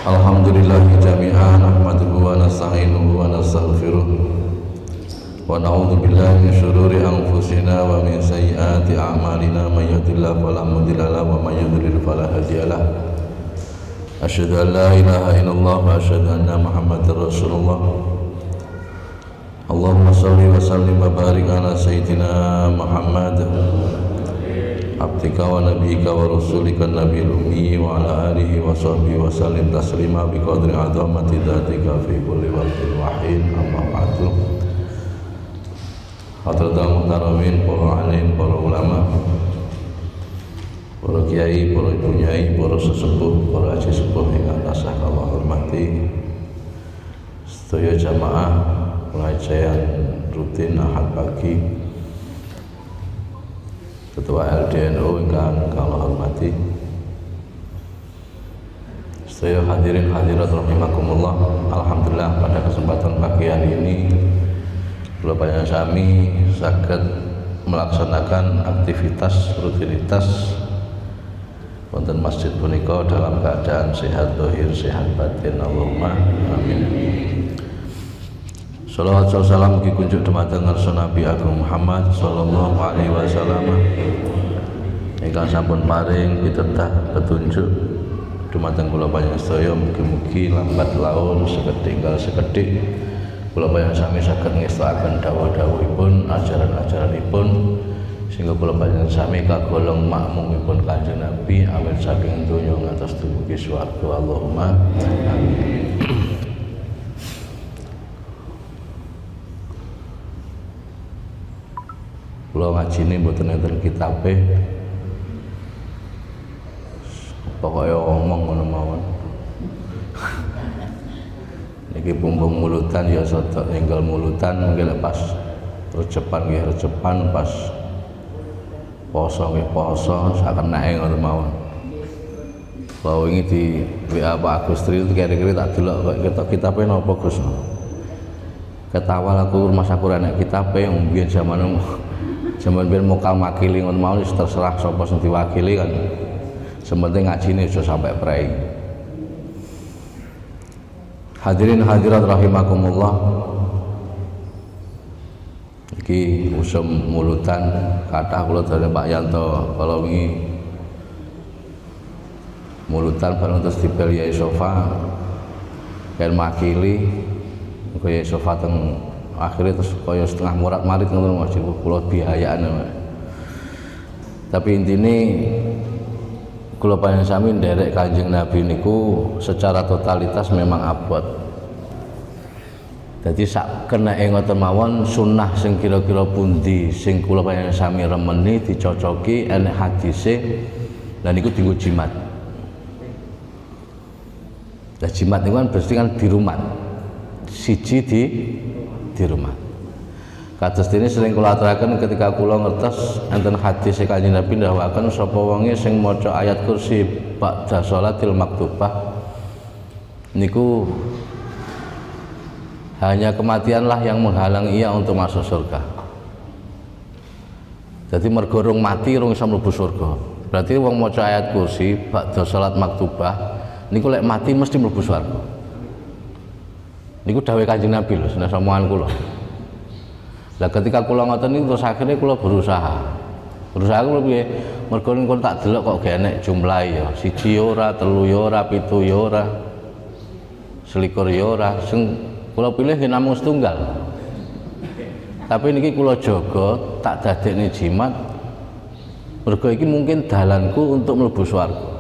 Alhamdulillahi jami'an nahmaduhu wa nasta'inuhu wa nastaghfiruh wa na'udzu billahi min syururi anfusina wa min sayyiati a'malina may yahdihillahu fala mudilla lahu wa may yudlil fala hadiyalah. Asyhadu an la ilaha illallah wa asyhadu anna Muhammadar Rasulullah. Allahumma shalli wa sallim wa barik ala sayyidina Muhammad abdika wa nabiyika wa rasulika nabiyil ummi wa ala alihi wa sahbihi wa sallim taslima bi qadri azamati dzatika fi kulli waqtin wa hin. Amma ba'du. Hadratul muhtaramin, para alim, para ulama, para kiai, para ibu nyai, para sesepuh, para haji sepuh ingkang tansah kula hormati. Sedaya jamaah pengajian rutin Ahad pagi, Ketua LDNU ingkang kula hormati, sedaya hadirin hadirat rahimakumullah. Alhamdulillah pada kesempatan pagi hari ini kula panjenengan saged melaksanakan aktivitas rutinitas wonten masjid punika dalam keadaan sehat zahir sehat batin. Allahumma amin. Shalawat salam mugi kunjuk dumateng ngarsa Nabi Agung Muhammad sallallahu alaihi wasallam ingkang sampun paring pitutah petunjuk dumateng kula panjenengan sedaya. Mugi-mugi lambat laun sekedhik enggal sekedhik kula panjenengan sami saged ngestakaken dawuh-dawuhipun, ajaran-ajaranipun, sehingga kula panjenengan sami kagolong makmumipun Kanjeng Nabi awit saking donya ngantos dumugi swarga. Allahumma amin. Kula ngajine mboten enten kitabe, pokoknya omong ngono mawon. Niki bumbung mulutan ya sedek ninggal mulutan, mungkin pas rejepan nggih rejepan, pas poso nggih poso, sakenake ngono mawon. Kalau wingi di WA Pak Agustri itu kira-kira tak delok kok kitabe napa Gus. Ketawal aku rumah sakur anak kitabe yang mbiyen zaman biar mokal makili ngono mau terserah sapa sing diwakili kan. Sementing ngajine aja sampai prei. Hadirin hadirat rahimakumullah. Iki usum mulutan kathah kula dari Pak Yanto kalau wingi mulutan bareng terus dibel Yai Sofa kan makili Yai Sofa teng akhirnya terus kaya setengah murat marit ngono Mas kula biayaan. Tapi intine kula panjenengan sami nderek Kanjeng Nabi niku secara totalitas memang abot. Dadi sak keneke ngoten mawon sunnah sing kira-kira pundi sing kula panjenengan sami remeni dicocoki enek hadise lan niku dienggo jimat. Lah jimat niku kan berarti kan di rumah. Siji di rumah. Kados dene sering kula aturaken ketika kula ngertos enten hadis Kanjeng Nabi ndhawuhaken sapa wonge sing maca ayat kursi ba'da sholatil maktubah niku hanya kematianlah yang menghalang ia untuk masuk surga. Jadi mergo rung mati rung iso mlebu surga. Berarti wong maca ayat kursi ba'da sholat maktubah niku lek mati mesti mlebu surga. Niku dawuh Kanjeng Nabi lho, seneng samongan kula. Lah ketika kula ngoten niku terus akhirnya kula berusaha kula piye? Mergo niku tak delok kok gak enek jumlahe ya. Siji ora, telu ya ora, pitu ya ora, selikur ya ora. Sing kula pilih nggih namung setunggal. Tapi niki kula jaga tak dadekne jimat. Mergo iki mungkin dalanku untuk mlebu swarga.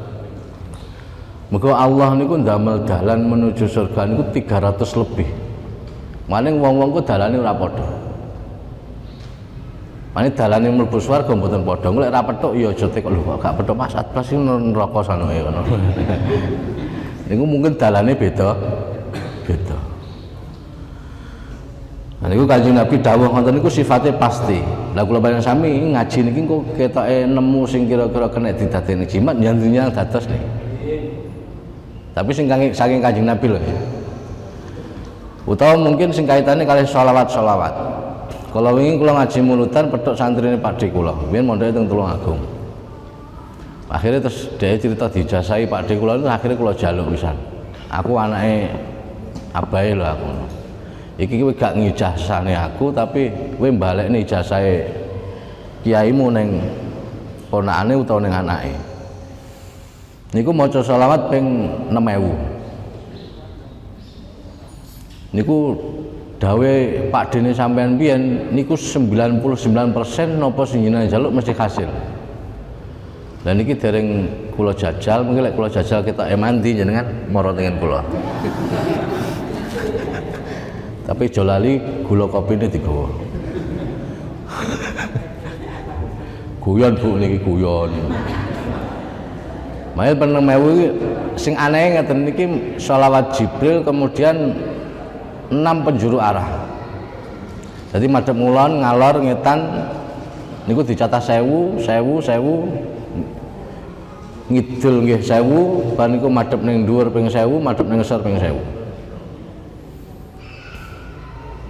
Mergo Allah niku ndamel dalan menuju surga niku 300 lebih. Maning wong-wong ku dalane ora padha. Maning dalane mlebu swarga mboten padha. Lek ora petuk ya aja tek lho kok gak petuk Mas Atbas iki neraka sanoke ngono. Niku mungkin dalane beda. Nah niku Kanjeng Nabi dawuh ngoten niku sifatnya pasti. Lah kula panjenengan sami ngaji niki kok ketoke nemu sing kira-kira kena didadekne jimat nyantunya dados nih. Tapi sing saking Kanjeng Nabi lho ya. Utawa mungkin sing kaitane kalih sholawat. Kalau wingi kula ngaji mulutan petuk santrine Pakde kula. Biyen mondhoke teng Tulungagung. Akhirnya terus dia cerita dijasahi Pakde kula itu akhirnya kula jaluk pisan. aku anake abahe lho aku. Iki kowe gak ngijazahne aku tapi kowe mbalekne ijazahe kiaimu ning ponakane utawa ning anake. Niku maca selawat ping 6.000. Niku dawe Pak Dene sampean biyen niku 99% napa sing jenengan njaluk mesti hasil. Lah niki dereng kula jajal, mungkin lek kula jajal kita mandi jenengan mara dengan kula. Tapi jolali gula kopine digawa. Guyon Bu niki guyon. Mail ping 6.000 iki sing aneh ngeten niki sholawat Jibril kemudian 6 penjuru arah. Jadi madhep ngulon ngalor ngetan niku dicatah 1000 ngidul nggih 1000 bar niku madhep ning dhuwur ping 1000 madhep ning ngisor ping 1000.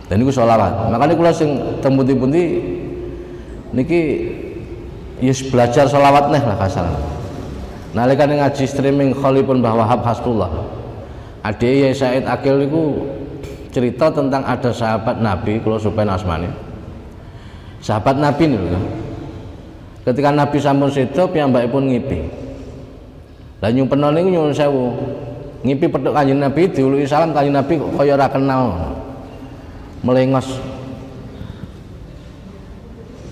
Dan niku sholawat. Makanya kula sing teng pundi-pundi niki yes belajar sholawat neh lah kasar. Nalikane ngaji streaming Khalipun Mbah Wahab Hasbullah. Ade Yai Said Akil niku cerita tentang ada sahabat Nabi, kalau supaya asmane. Sahabat Nabi niku. Ketika Nabi sampun sedo piyambakipun ngipi. Lah nyumpena niku nyuwun sewu. Ngipi petuk Kanjeng Nabi diuluki salam Kanjeng Nabi kok kaya ora kenal. Melengos.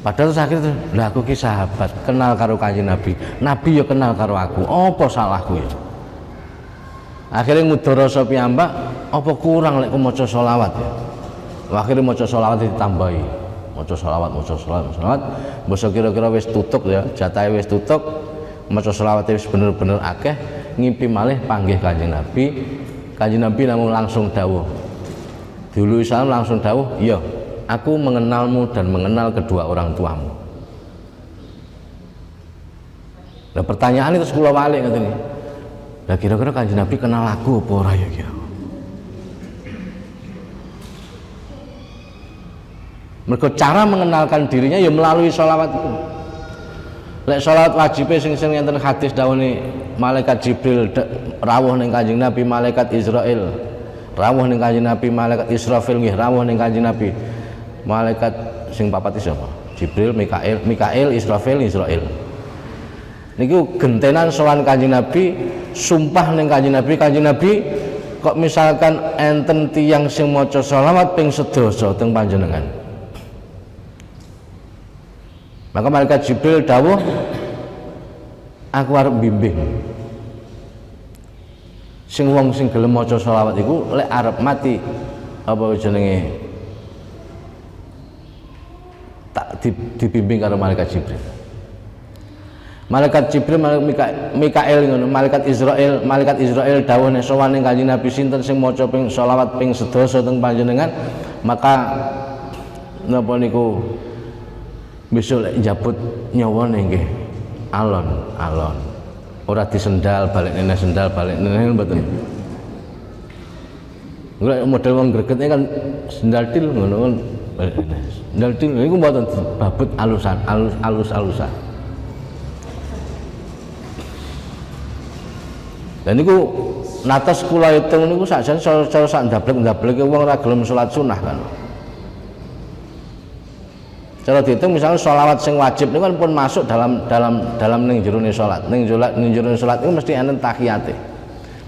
Padahal sakit lah aku ki sahabat, kenal karo Kanjeng Nabi. Nabi ya kenal karo aku. Apa salahku ya? Akhirnya ngudara sapa piyambak, apa kurang lek maca selawat ya. Akhirnya maca selawat ditambahi. Maca selawat. Mbok kira-kira wis tutuk ya, jatahe wis tutuk. Maca selawat wis bener-bener akeh, ngimpi malih panggih Kanjeng Nabi. Kanjeng Nabi namung langsung dawuh. Dulu salam langsung dawuh, "Iya, aku mengenalmu dan mengenal kedua orang tuamu." Nah, pertanyaan itu kula walik ngeten iki. Lah kira-kira Kanjeng Nabi kenal aku apa ora ya kira? Mergo cara mengenalkan dirinya ya melalui sholawat itu. Lek sholawat wajib sing enten hadis dawuhe malaikat Jibril rawuh ning Kanjeng Nabi, malaikat Israil rawuh ning Kanjeng Nabi, malaikat Israfil nggih rawuh ning Kanjeng Nabi. Malaikat sing papat iki sapa? Jibril, Mikail, Israfil, Israil. Niku gentenan sowan Kanjeng Nabi, sumpah ning Kanjeng Nabi kok misalkan enten tiyang sing maca selawat ping sedasa teng panjenengan. Maka malaikat Jibril dawuh, aku arep bimbing. Sing wong sing gelem maca selawat iku lek arep mati apa jenenge tak dibimbing karo malaikat Jibril. Malaikat Jibril, Mikail ngono, malaikat Israil dawuh nek sowan ning Kanjeng Nabi sinten sing maca ping selawat ping sedasa teng panjenengan, maka napa niku besok lek njabut nyawane nggih alon-alon. Ora disendal balik nene mboten. Lek model wong gregete kan sendal til ngono kan balik nene. Sendal til niku mboten babut alus-alusan. Dan niku natas kula hitung niku sakjane cara sak ndablek-ndableke wong ora gelem salat sunah kan. Cara dihitung misalnya sholawat sing wajib niku kan pun masuk dalam ning jerone salat. Ning jerone salat iku mesti enten tahiyate.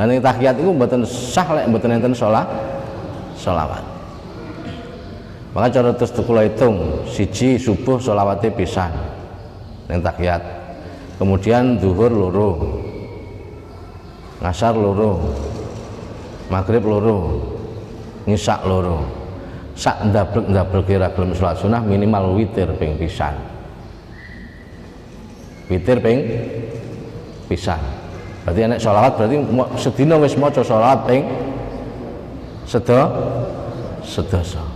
Lah ning tahiyat iku mboten sah lek mboten enten sholawat. Maka cara terus kula hitung siji subuh sholawate pisan ning tahiyat. Kemudian zuhur loro. Ngasar loro, maghrib loro, ngisak loro. Sak ndablek kira gelem salat sunah minimal witir ping pisan. Witir ping pisan. Berarti nek sholawat berarti sedina wis maca sholawat ping sedasa.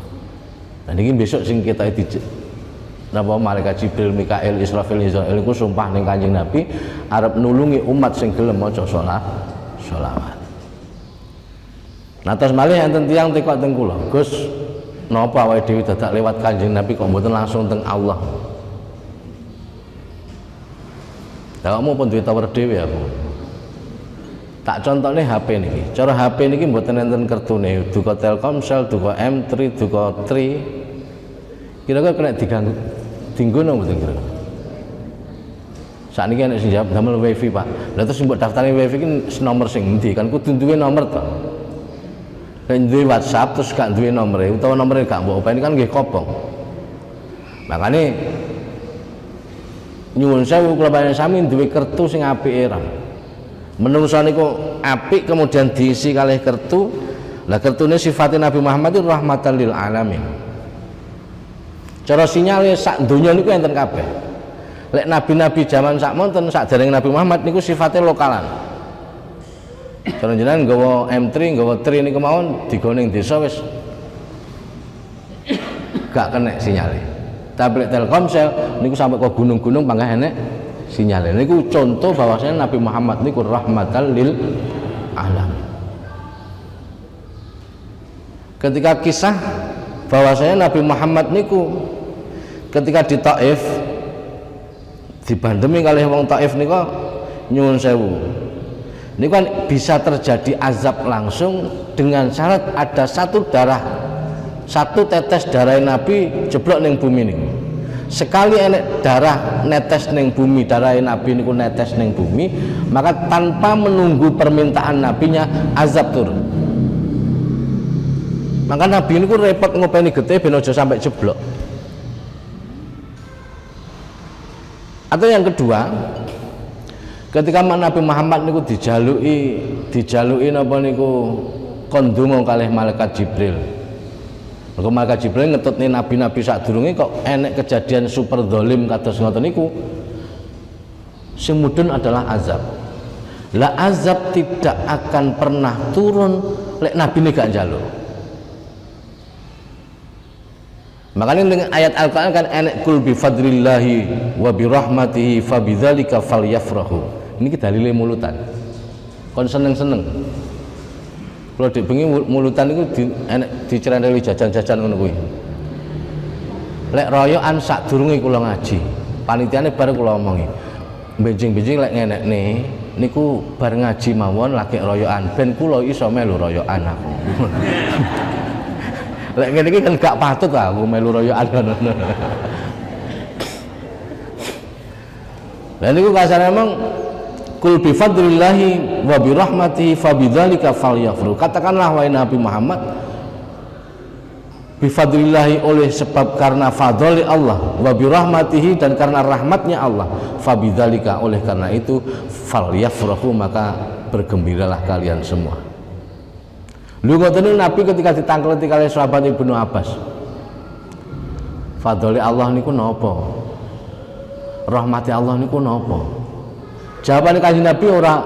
Nah niki besok sing kita napa malaikat Jibril, Mikail, Israfil, Israil iku sumpah ning Kanjeng Nabi arep nulungi umat sing gelem maca sholawat. Nah terus malih enten tiyang teko teng kula, Gus, napa awake dhewe dadak lewat Kanjeng Nabi kok mboten langsung teng Allah? Lah kamu pun duwe tower dhewe aku. Tak contohnya HP niki. Cara HP niki mboten enten kertune, duka Telkomsel, duka M3, duka Tri. Kira-kira kena diganggu. Dinggo napa mboten kira? Sakniki ana sing jawab damel WiFi, Pak. Lah terus mbok daftari WiFi ki nomor sing endi? Kan kudu duwe nomor to. Nek duwe WhatsApp terus gak duwe nomere utawa nomere gak mbok openi kan nggih kobong. Makane nyuwun sewu kula panjenengan sami duwe kertu sing apike ra. Menungso niku apik kemudian diisi kalih kertu. Lah kertune sifatnya Nabi Muhammad itu rahmatan lil alamin. Cara sinyale sak donya niku enten kabeh. Lek nabi-nabi zaman sakmonten sakdereng Nabi Muhammad niku sifatnya lokalan. Cara jenengan nggawa M3, nggawa Tri niku mawon digone ning desa wis gak kena sinyale. Tapi lek Telkomsel niku sampai ke gunung-gunung panggah enek sinyale. Niku contoh bahwasanya Nabi Muhammad niku rahmatan lil alam. Ketika kisah bahwasanya Nabi Muhammad niku ketika di Taif dibandemi kalih wong Taif niku nyuwun sewu. Niku kan bisa terjadi azab langsung dengan syarat ada satu tetes darah Nabi jeblok ning bumi niku. Sekali enek darah netes ning bumi, darah Nabi niku netes ning bumi, maka tanpa menunggu permintaan nabinya azab turun. Maka Nabi niku repot ngopeni getih ben aja sampai jeblok. Atau yang kedua, ketika Nabi Muhammad niku dijaluki napa niku kondungo kalih malaikat Jibril. Maka malaikat Jibril ngetutne nabi-nabi sadurunge kok enek kejadian super dolim kados ngoten niku. Sing mudhun adalah azab. Lah azab tidak akan pernah turun lek nabi ne gak njaluk. Makanya dengan ayat Al-Qur'an kan enek kul bi fadlillahi wa bi rahmatihi fa bidzalika falyafrahu. Ini kita dalile mulutan. Kon seneng-seneng. Kalau di bengi mulutan itu dicerendeli jajan-jajan ngono kuwi. Lek royokan sadurunge kula ngaji, panitiane bareng kula omongi. Benjing-benjing lek ngenekne niku bar ngaji mawon lagi royokan ben kula iso melu royokan aku. Lek ngene iki kan gak patut aku melu royokan ngono. Lah niku kasane emang kul bi fadlillahi wa bi rahmatihi fa bidzalika falyafrahu. Katakanlah wahai Nabi Muhammad, bi fadlillahi oleh sebab karena fadli Allah, wa bi rahmatihi dan karena rahmatnya Allah, fa bidzalika oleh karena itu falyafrahu maka bergembiralah kalian semua. Lho ngoten Nabi ketika ditangkleti kalih sahabat Ibnu Abbas. Fadli Allah niku napa? Rahmati Allah niku napa? Jawabane Kanjeng Nabi ora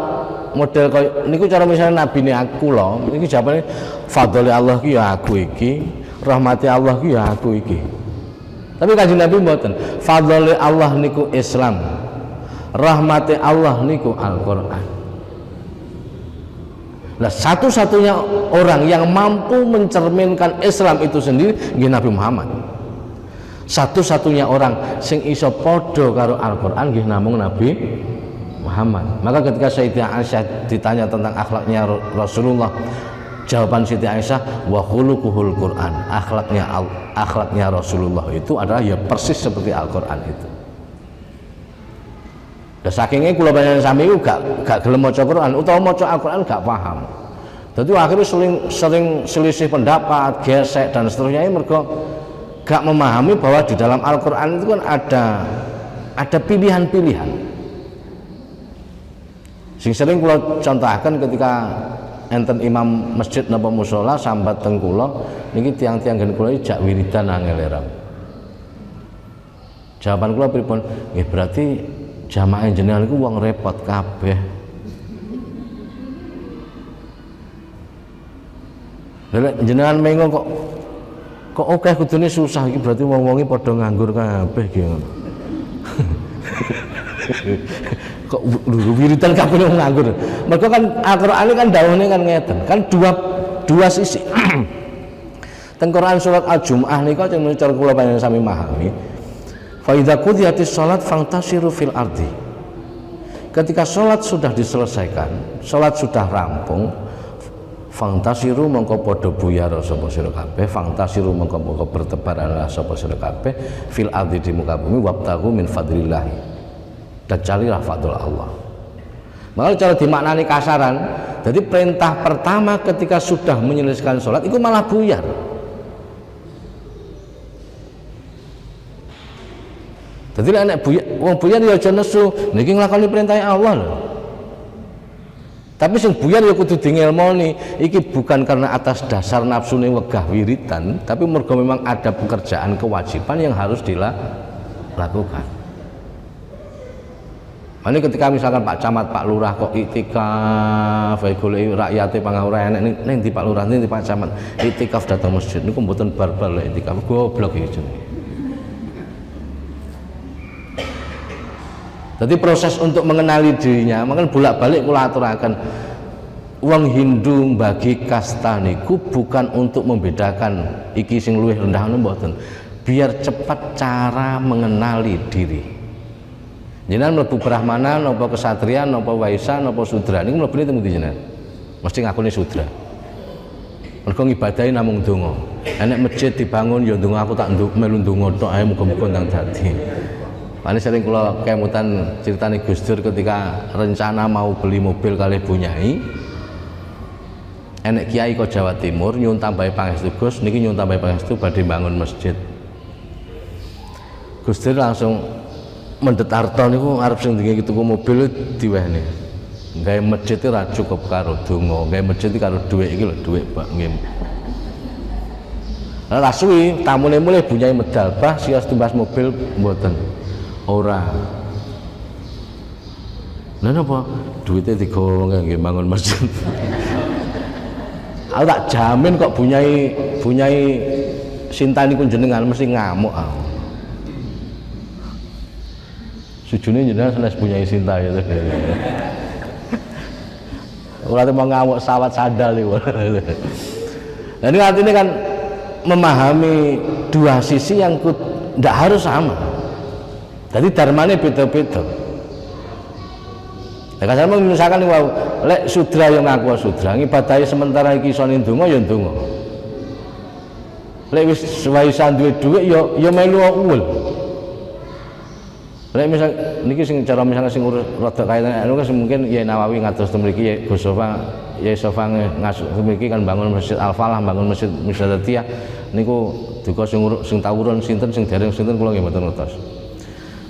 model kaya niku cara misalnya Nabi ne aku lho, niki jawabane fadli Allah ki ya aku iki, rahmati Allah ki ya aku iki. Tapi Kanjeng Nabi mboten. Fadli Allah niku Islam. Rahmati Allah niku Al-Qur'an. Nah, satu-satunya orang yang mampu mencerminkan Islam itu sendiri nggih Nabi Muhammad. Satu-satunya orang sing iso padha karo Al-Qur'an nggih namung Nabi Muhammad. Maka ketika Sayyidah Aisyah ditanya tentang akhlaknya Rasulullah, jawaban Siti Aisyah wa khuluquhul Qur'an. Akhlaknya Rasulullah itu adalah ya persis seperti Al-Qur'an itu. Ya sakingnya kula panjenengan sami iku gak gelem maca Quran utawa maca Al-Qur'an gak paham. Dadi akhirnya sering selisih pendapat, gesek dan seterusnya mergo gak memahami bahwa di dalam Al-Qur'an itu kan ada pilihan-pilihan. Sing sering kula contohaken ketika enten imam masjid napa musala sambat teng kula niki tiang-tiang gen kula jak wiridan angel eram. Jawaban kula pripun? Nggih berarti jamaah jenengan iku wong repot kabeh. Lha jenengan mengo kok akeh kudune susah iki berarti wong-wonge padha nganggur kabeh iki ngono. Kok wiridan kabeh wong nganggur. Mergo kan Al-Qur'an kan dawuhne kan ngeten. Kan dua sisi. Teng Quran surat Al-Jumu'ah nika jeneng cara kula panjenengan sami memahami. Fa idza qudiyatis shalat fantasiru fil ardi ketika sholat sudah diselesaikan, sholat sudah rampung, fantasiru mongko padha buyar sapa sira kabeh, fantasiru mongko bertebaran sapa sira kabeh fil ardi di muka bumi, wabtaghu min fadlillah, dan carilah fadl Allah. Maka cara dimaknani kasaran, jadi perintah pertama ketika sudah menyelesaikan sholat itu malah buyar. Jadi nek wong buyar ya aja nesu, niki nglakoni perintah Allah lho. Tapi sing buyar ya kudu dingelmoni, iki bukan karena atas dasar nafsune wegah wiridan, tapi mergo memang ada pekerjaan kewajiban yang harus dilakukan. Ini ketika misalkan Pak Camat, Pak Lurah kok itikaf, goleki rakyate pangawura enek ning di Pak Lurah ning di Pak Camat, itikaf datang masjid niku mboten barbar lek itikaf, goblok iki jenenge. Jadi proses untuk mengenali dirinya, makanya bolak-balik kula aturaken, wong Hindu bagi kasta niku bukan untuk membedakan iki sing luwih rendah mboten, biar cepat cara mengenali diri. Jenengan mlebu Brahmana napa kesatrian napa Waisa napa Sudra niku mlebune teng ndi jenengan? Mesti ngakune Sudra. Mergo ngibadahi namung donga. Enek masjid dibangun ya ndonga, aku tak melu ndonga tok ae muga-muga ndang dadi. Mane sering kula kemutan critane Gus Dur ketika rencana mau beli mobil kalih Bunyai. Enek kiai kok Jawa Timur nyuwun tambahi pangestu, Gus niki nyuwun tambahi pangestu badhe bangun masjid. Gus Dur langsung mendet arta niku arep sing dinge tuku mobil diwehne. Gawe masjid ora cukup karo donga, gawe masjid karo dhuwit iki lho, dhuwit Pak nggih. Lah suwi tamune mulih Bunyai medal, bah sias tumbas mobil mboten. Ora. Lah napa duwite digawa nggih bangun masjid. Aku tak jamin kok Bunyai Sinta niku jenengan mesti ngamuk aku. Sujune jenengan sanes Bunyai Sinta ya. Ora mau ngamuk sawat sandal iki. Nah ini artinya kan memahami dua sisi yang tidak harus sama. Jadi dharmane beda-beda. Lah kan misalkan wow, lek Sudra yang ngaku Sudra, ngibadahi sementara iki iso ndonga ya ndonga. Lek wis waisan duwe dhuwit ya melu uwul. Lek misal niki sing cara misalnya sing urus rada kaitan anu kan mungkin ya Nawawi ngados mriki ya Gus Sofa ngasuk mriki kan bangun Masjid Al-Falah, bangun Masjid Musyaddatiyah niku duka sing tawuran sinten sing dereng sinten kula nggih mboten ngertos.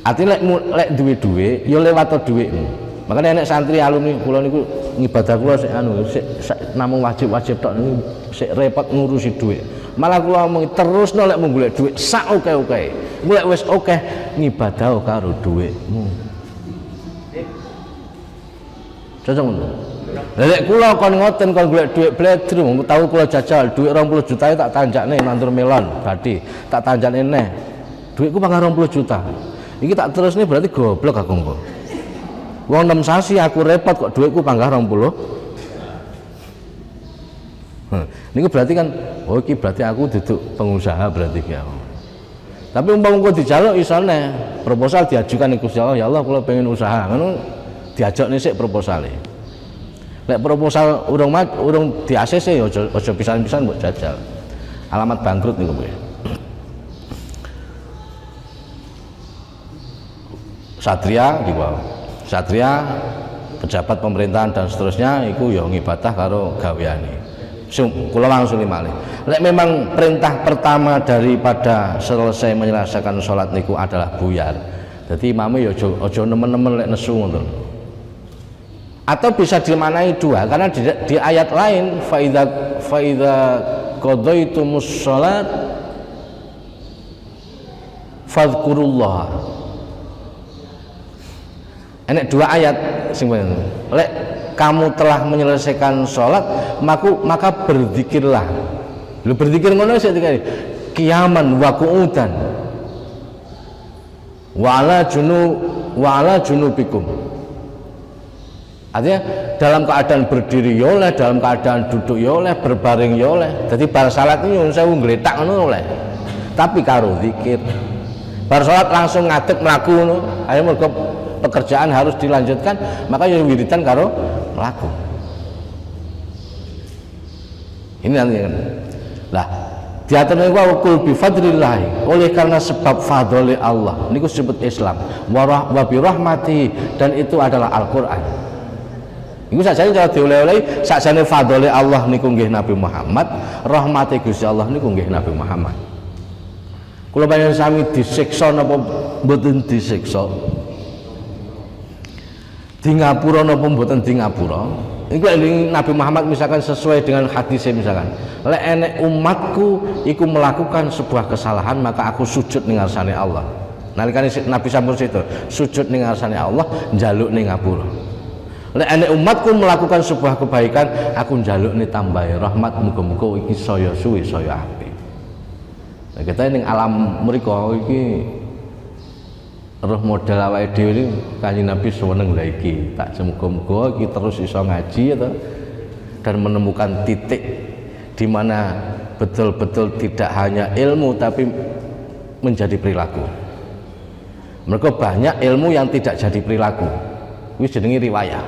Artinya lek duwe dhuwit ya lewat dhuwitmu. Makanya enek santri alumni kula niku ngibadah kula sik anu sik namung wajib-wajib tok niku sik repot ngurusi dhuwit. Malah kula omong terusno lek mung golek dhuwit sak oke-oke. Mulai wis oke ngibadah karo dhuwitmu. Cocok ngono. Lek kula kon ngoten kon golek dhuwit bledru, tau kula jajal dhuwit 20 juta tak tanjakne nandur melon bathi, tak tanjakne neh. Dhuwitku pangah 20 juta. Iki tak terusne berarti goblok aku engko. Wong 6 sasi aku repot kok dhuwitku pangah 20. Niku berarti kan oh iki berarti aku duduk pengusaha berarti ki aku. Tapi umpama kok dijaluk isone proposal diajukan iku Gusti Allah, ya Allah kula pengen usaha ngono diajakne sik proposale. Lek proposal urung di ACC ya aja pisan-pisan mbok jajal. Alamat bangkrut niku kuwi. Satria gitu. Satria pejabat pemerintahan dan seterusnya iku ya ngibadah karo gaweane. Kula langsung malih. Lek memang perintah pertama daripada selesai menyelesaikan sholat niku adalah buyar. Jadi imamnya ya aja nemen-nemen lek nesu ngoten. Atau bisa dimaknai dua karena di ayat lain faidza qadaitumus sholat fadhkurullah. Enek dua ayat sing lek kamu telah menyelesaikan sholat maka berzikirlah. Lu berzikir ngono sik dikene qiyaman wa qu'udan wa ala junubikum. Artinya dalam keadaan berdiri ya oleh, dalam keadaan duduk ya oleh, berbaring ya oleh. Jadi bar salat iki nyuwun sewu ngletak ngono oleh. Tapi karo zikir. Bar salat langsung ngadeg mlaku ngono. Ayo mergo pekerjaan harus dilanjutkan, maka ya wiridan karo laku. Ini nanti kan. Lah, diatur niku kul bi fadlillah, oleh karena sebab fadhole Allah. Niku disebut Islam. Wa bi rahmatihi, dan itu adalah Al-Qur'an. Iku sakjane cara dioleh-oleh, sakjane fadhole Allah niku nggih Nabi Muhammad, rahmate Gusti Allah niku nggih Nabi Muhammad. Kula panjenengan sami disiksa napa mboten disiksa? Di ngapura napa mboten di ngapura? Iku Nabi Muhammad misalkan sesuai dengan hadisnya misalkan, lek enek umatku iku melakukan sebuah kesalahan maka aku sujud ning ngarsane Allah. Nalikane Nabi sampun situ, sujud ning ngarsane Allah, njaluk ning ngapura. Lek enek umatku melakukan sebuah kebaikan, aku njaluk ning tambahi rahmat, muga-muga iki saya suwi saya apik. Nah, kita ning alam mriku iki roh model awake dhewe iki Kanjeng Nabi seneng lha iki. Tak muga-muga iki terus iso ngaji ya dan menemukan titik di mana betul-betul tidak hanya ilmu tapi menjadi perilaku. Mereka banyak ilmu yang tidak jadi perilaku. Wis jenenge riwayah.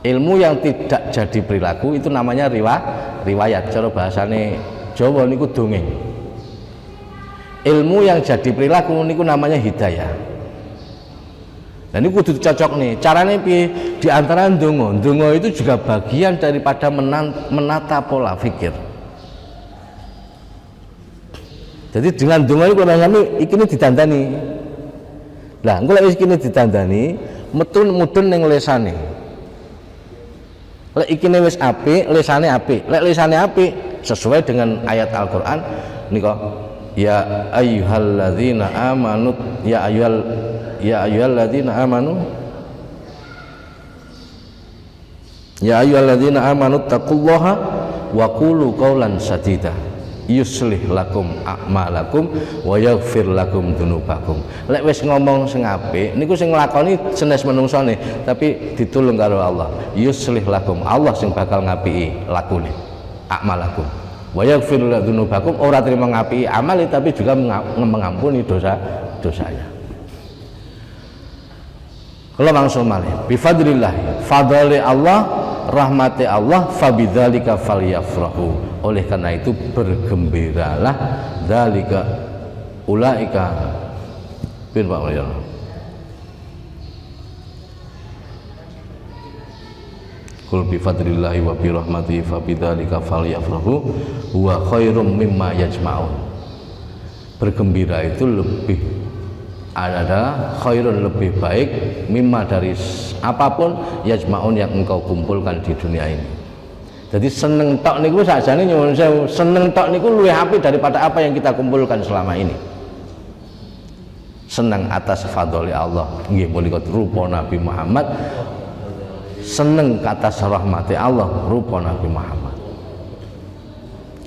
Ilmu yang tidak jadi perilaku itu namanya riwayat. Cara bahasane Jawa niku dongeng. Ilmu yang jadi perilaku niku namanya hidayah. Dan ini kudu cocok nih. Caranya piye? Di antara ndonga itu juga bagian daripada menata pola pikir. Jadi dengan ndonga itu kami iki ditandani. Lah, engko lek iki ditandani, mudun ning lesane. Lek ikine wis apik, lesane apik. Lek lesane apik sesuai dengan ayat Al-Qur'an nika ya ayyuhalladzina amanu ya ayyuhalladzina amanu taqullaha wa qulu qawlan sadida yuslih lakum a'malakum wa yaghfir lakum dzunubakum. Lek wis ngomong sing apik niku sing nglakoni senes menungsone tapi ditulung karo Allah. Yuslih lakum, Allah sing bakal ngapiki lakune a'malakum. Wa yaghfir lakum dzunubakum, ora terima ngapiki amal tapi juga mengampuni dosa-dosanya. Kalau langsung malih bi fadlillah, fadli Allah, rahmati Allah, fabidzalika falyafrahu. Oleh karena itu bergembiralah, dzalika ulaika bin Pak Mayor. Qul bi fadlillahi wa bi rahmatihi fabidzalika falyafrahu huwa khairum mimma yajma'un. Bergembira itu lebih ada khairun, lebih baik mimma dari apapun yajma'un yang engkau kumpulkan di dunia ini. Jadi seneng tok niku sakjane nyuwun sewu, seneng tok niku luwih apik daripada apa yang kita kumpulkan selama ini. Senang atas fadhole Allah nggih punika rupa Nabi Muhammad, seneng atas rahmati Allah rupa Nabi Muhammad.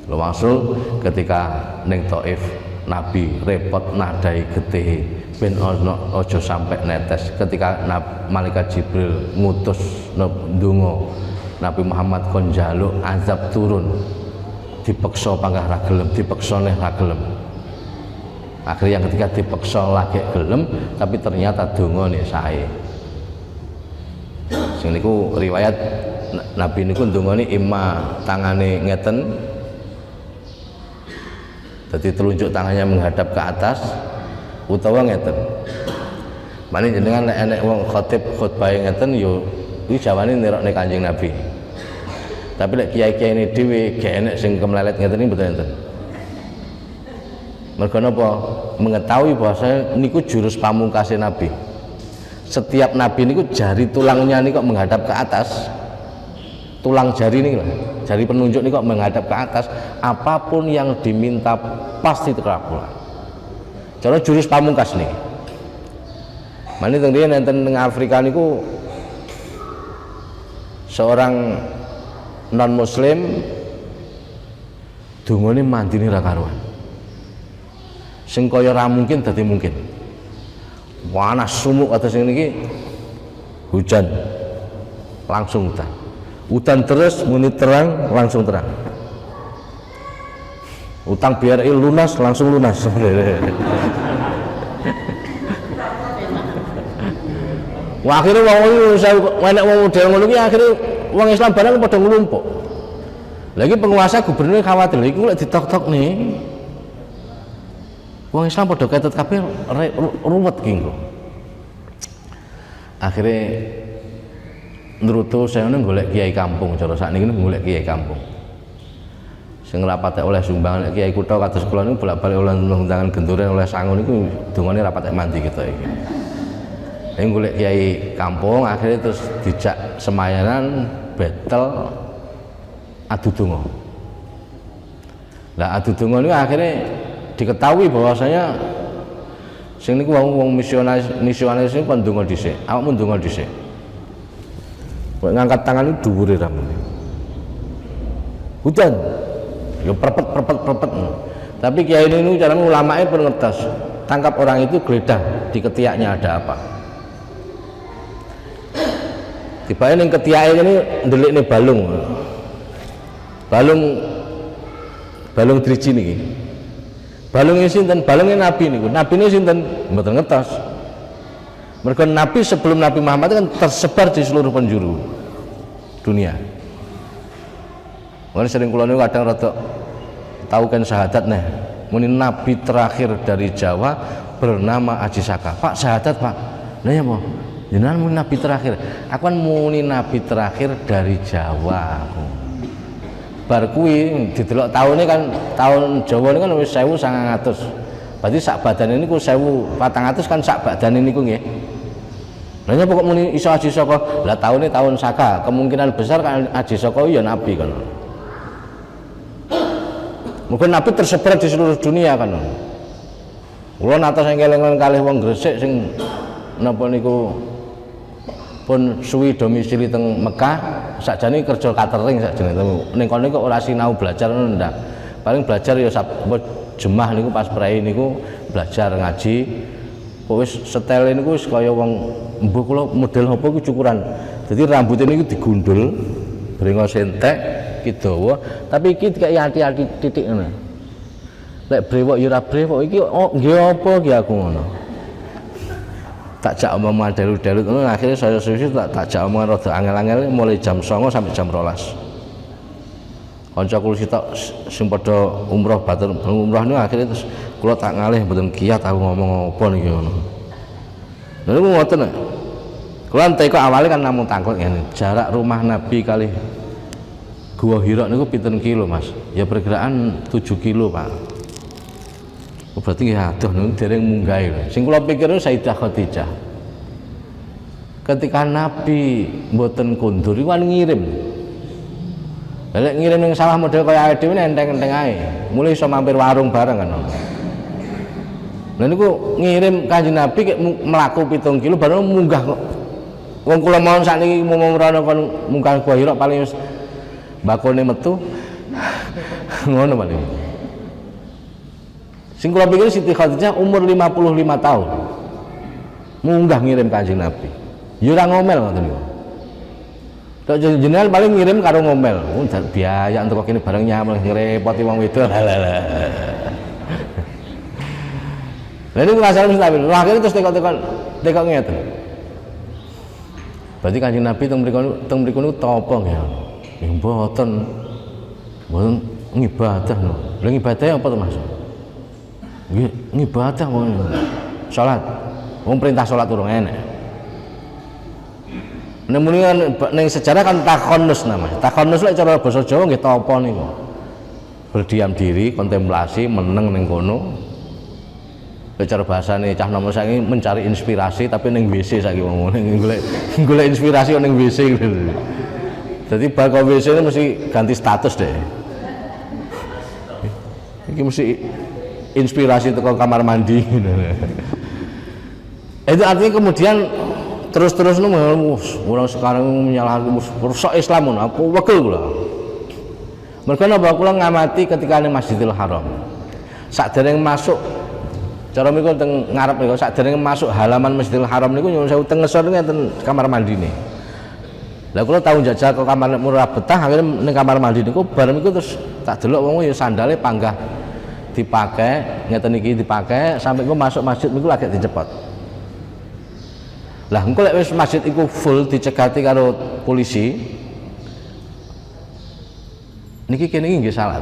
Langsung ketika ning Thaif Nabi repot nadai getih ben ojo sampai netes. Ketika malaikat Jibril ngutus ndonga Nabi Muhammad kon njaluk azab turun, dipeksa panggah ra gelem, dipeksa neh ra gelem. Akhirnya ketika dipeksa lagi gelem, tapi ternyata dongane sae. Sing niku riwayat Nabi niku ndongane imma tangane ngeten, jadi telunjuk tangannya menghadap ke atas, utawa ngeten. Mane jenengan nek enek wong khatib khutbah ngeten yo iki jawane nirokne Kanjeng Nabi. Tapi lek kiai-kiai ini dhewe gak enek sing kemlelet ngeten iki mboten enten. Mergo napa? Mengetahui bahwa niku jurus pamungkase Nabi. Setiap Nabi niku jari tulangnya niku menghadap ke atas. Tulang jari ini, jari penunjuk ini kok menghadap ke atas. Apapun yang diminta pasti terkabul. Cara jurus pamungkas nih. Mane teng riyen enten teng Afrika niku seorang non muslim dungane mandine ra karuan. Sing kaya ra mungkin dadi mungkin. Panas sumuk atas sing niki hujan langsung udan. Udan terus muni terang langsung terang. Utang BRI lunas langsung lunas. Wah akhirnya wong enek wong model ngono ki akhirnya wong Islam barang padha nglumpuk. Lagi penguasa gubernur khawatir iki lek ditok-tok nih. Wong Islam padha ketut kabeh ruwet ki engko. Akhirnya Nruto saya golek kiai kampung cara sakniki golek kiai kampung. Sing rapatek oleh sumbangan kiai kutha kados kula niku bolak-balik oleh undangan genduren oleh sangu niku dungane rapatek mandi kita iki. Yang golek kiai kampung akhirnya terus dijak semayanan battle adu donga. Lah adu donga niku akhirnya diketahui bahwasanya sing niku wong misionaris niku kon donga dhisik, awakmu donga dhisik. Kok ngangkat tangan itu dhuwure ramune. Hujan. Ya perpet. Tapi kiai ini cara ulamae pun ngertos. Tangkap orang itu geledah di ketiaknya ada apa. Tiba-tiba yang ketiaknya ini ndelik nih balung driji niki. Balungnya sinten? Balungnya Nabi niku. Nabi ini sinten? Mboten ngertos. Mereka Nabi sebelum Nabi Muhammad kan tersebar di seluruh penjuru dunia. Mulane sering kula niku kadang rada tahu kan syahadat nih. Muni Nabi terakhir dari Jawa bernama Aji Saka. Pak syahadat Pak. Lah ya mau. Jenengan muni Nabi terakhir. Aku kan muni Nabi terakhir dari Jawa. Bar kuwi didelok taune kan tahun Jawa ini kan wis 1900. Berarti sak badan ini ku 1400 kan sak badan ini ku nggih. Lah nyapa kok muni iso Aji Saka? Lah tahunnya tahun Saka, kemungkinan besar kan Aji Saka ya nabi kan. Mungkin nabi tersebar di seluruh dunia kan. Kula nate sing kelingan kalih wong Gresik sing napa niku pun suwi domisili teng Mekah, sakjane kerja catering sakjane ning kono kok ora sinau belajar ngono ndak. Paling belajar ya jemah niku pas prei niku belajar ngaji. Kok wis setel niku wis kaya wong mbuh kula model apa ku cukuran. Dadi rambut niku digundul, brengos entek, ki dawa, tapi iki kaya ati-ati titik ngono. Lek brewok ya ora brewok iki nggih apa ki aku ngono. Tak jak omongan dalu-dalu ngono akhirnya saya suwi tak jak omongan rada angel-angel mulai jam 09.00 sampai jam 12.00. Kanca kula sitok sing padha umroh batur umroh niku akhirnya terus kula tak ngalih mboten kiat aku ngomong apa niki ngono. Lha niku ngoten. Kula entek kok awale kan namung tangkut ngene. Jarak rumah Nabi kali Gua Hira niku pinten kilo, Mas? Ya perkiraan 7 kilo, Pak. Oh, berarti ya aduh niku dereng munggah lho. Sing kula pikir Sayyidah Khadijah. Ketika Nabi mboten kundur iku kan ngirim. Lek ngirim yang sawah model kaya awake dhewe enteng-enteng ae. Mulai iso mampir warung bareng kan. Lha niku ngirim Kanjeng Nabi kek mlaku 7 kilo baru munggah kok. Wong kula mawon sakniki mumrono kon munggah Gua Hira paling wis bakone metu. Ngono paling. Sing kula pikir Siti Khadijah umur 55 tahun. Munggah ngirim Kanjeng Nabi. Ya ora ngomel ngoten niku. Tok jenengan paling ngirim karo ngomel. Biaya untuk kene bareng nyamel ngrepoti wong wedok. Lah niku masalah stabil. Lah akhire terus tekok ngeten. Berarti Kanjeng Nabi teng mriku niku tapa nggih. Nggih mboten. Mboten ngibadah lho. Lha ngibadah apa to Mas? Nggih ngibadah wong salat. Wong perintah salat urung enek. Nemune kan ning sejarah kan takhonnus namanya. Takhonnus lek cara basa Jawa nggih tapa niku. Berdiam diri, kontemplasi, meneng ning kono. Lek cara bahasane cah nom saiki mencari inspirasi tapi ning WC saiki wong golek inspirasi ning WC gitu. Dadi bar kok WC ini mesti ganti status deh. Iki mesti inspirasi teko kamar mandi. Itu artinya kemudian terus-terus orang sekarang menyalahkan rusak Islam aku wakil kula. Mereka napa kula ngamati ketika ning Masjidil Haram. Sakdereng masuk cara mriku teng ngarep niku sakdereng masuk halaman Masjidil Haram niku nyuwun sewu teng ngesor ngeten kamar mandine. Lah kula tau njajal ke kamar murah betah akhirnya ning kamar mandi niku bareng iku terus tak delok wong ya sandale panggah dipakai ngeten iki dipakai sampai ku masuk masjid niku lagi dicepot. Lah engko lek wis masjid iku full dicegati karo polisi, niki kene nggih salat.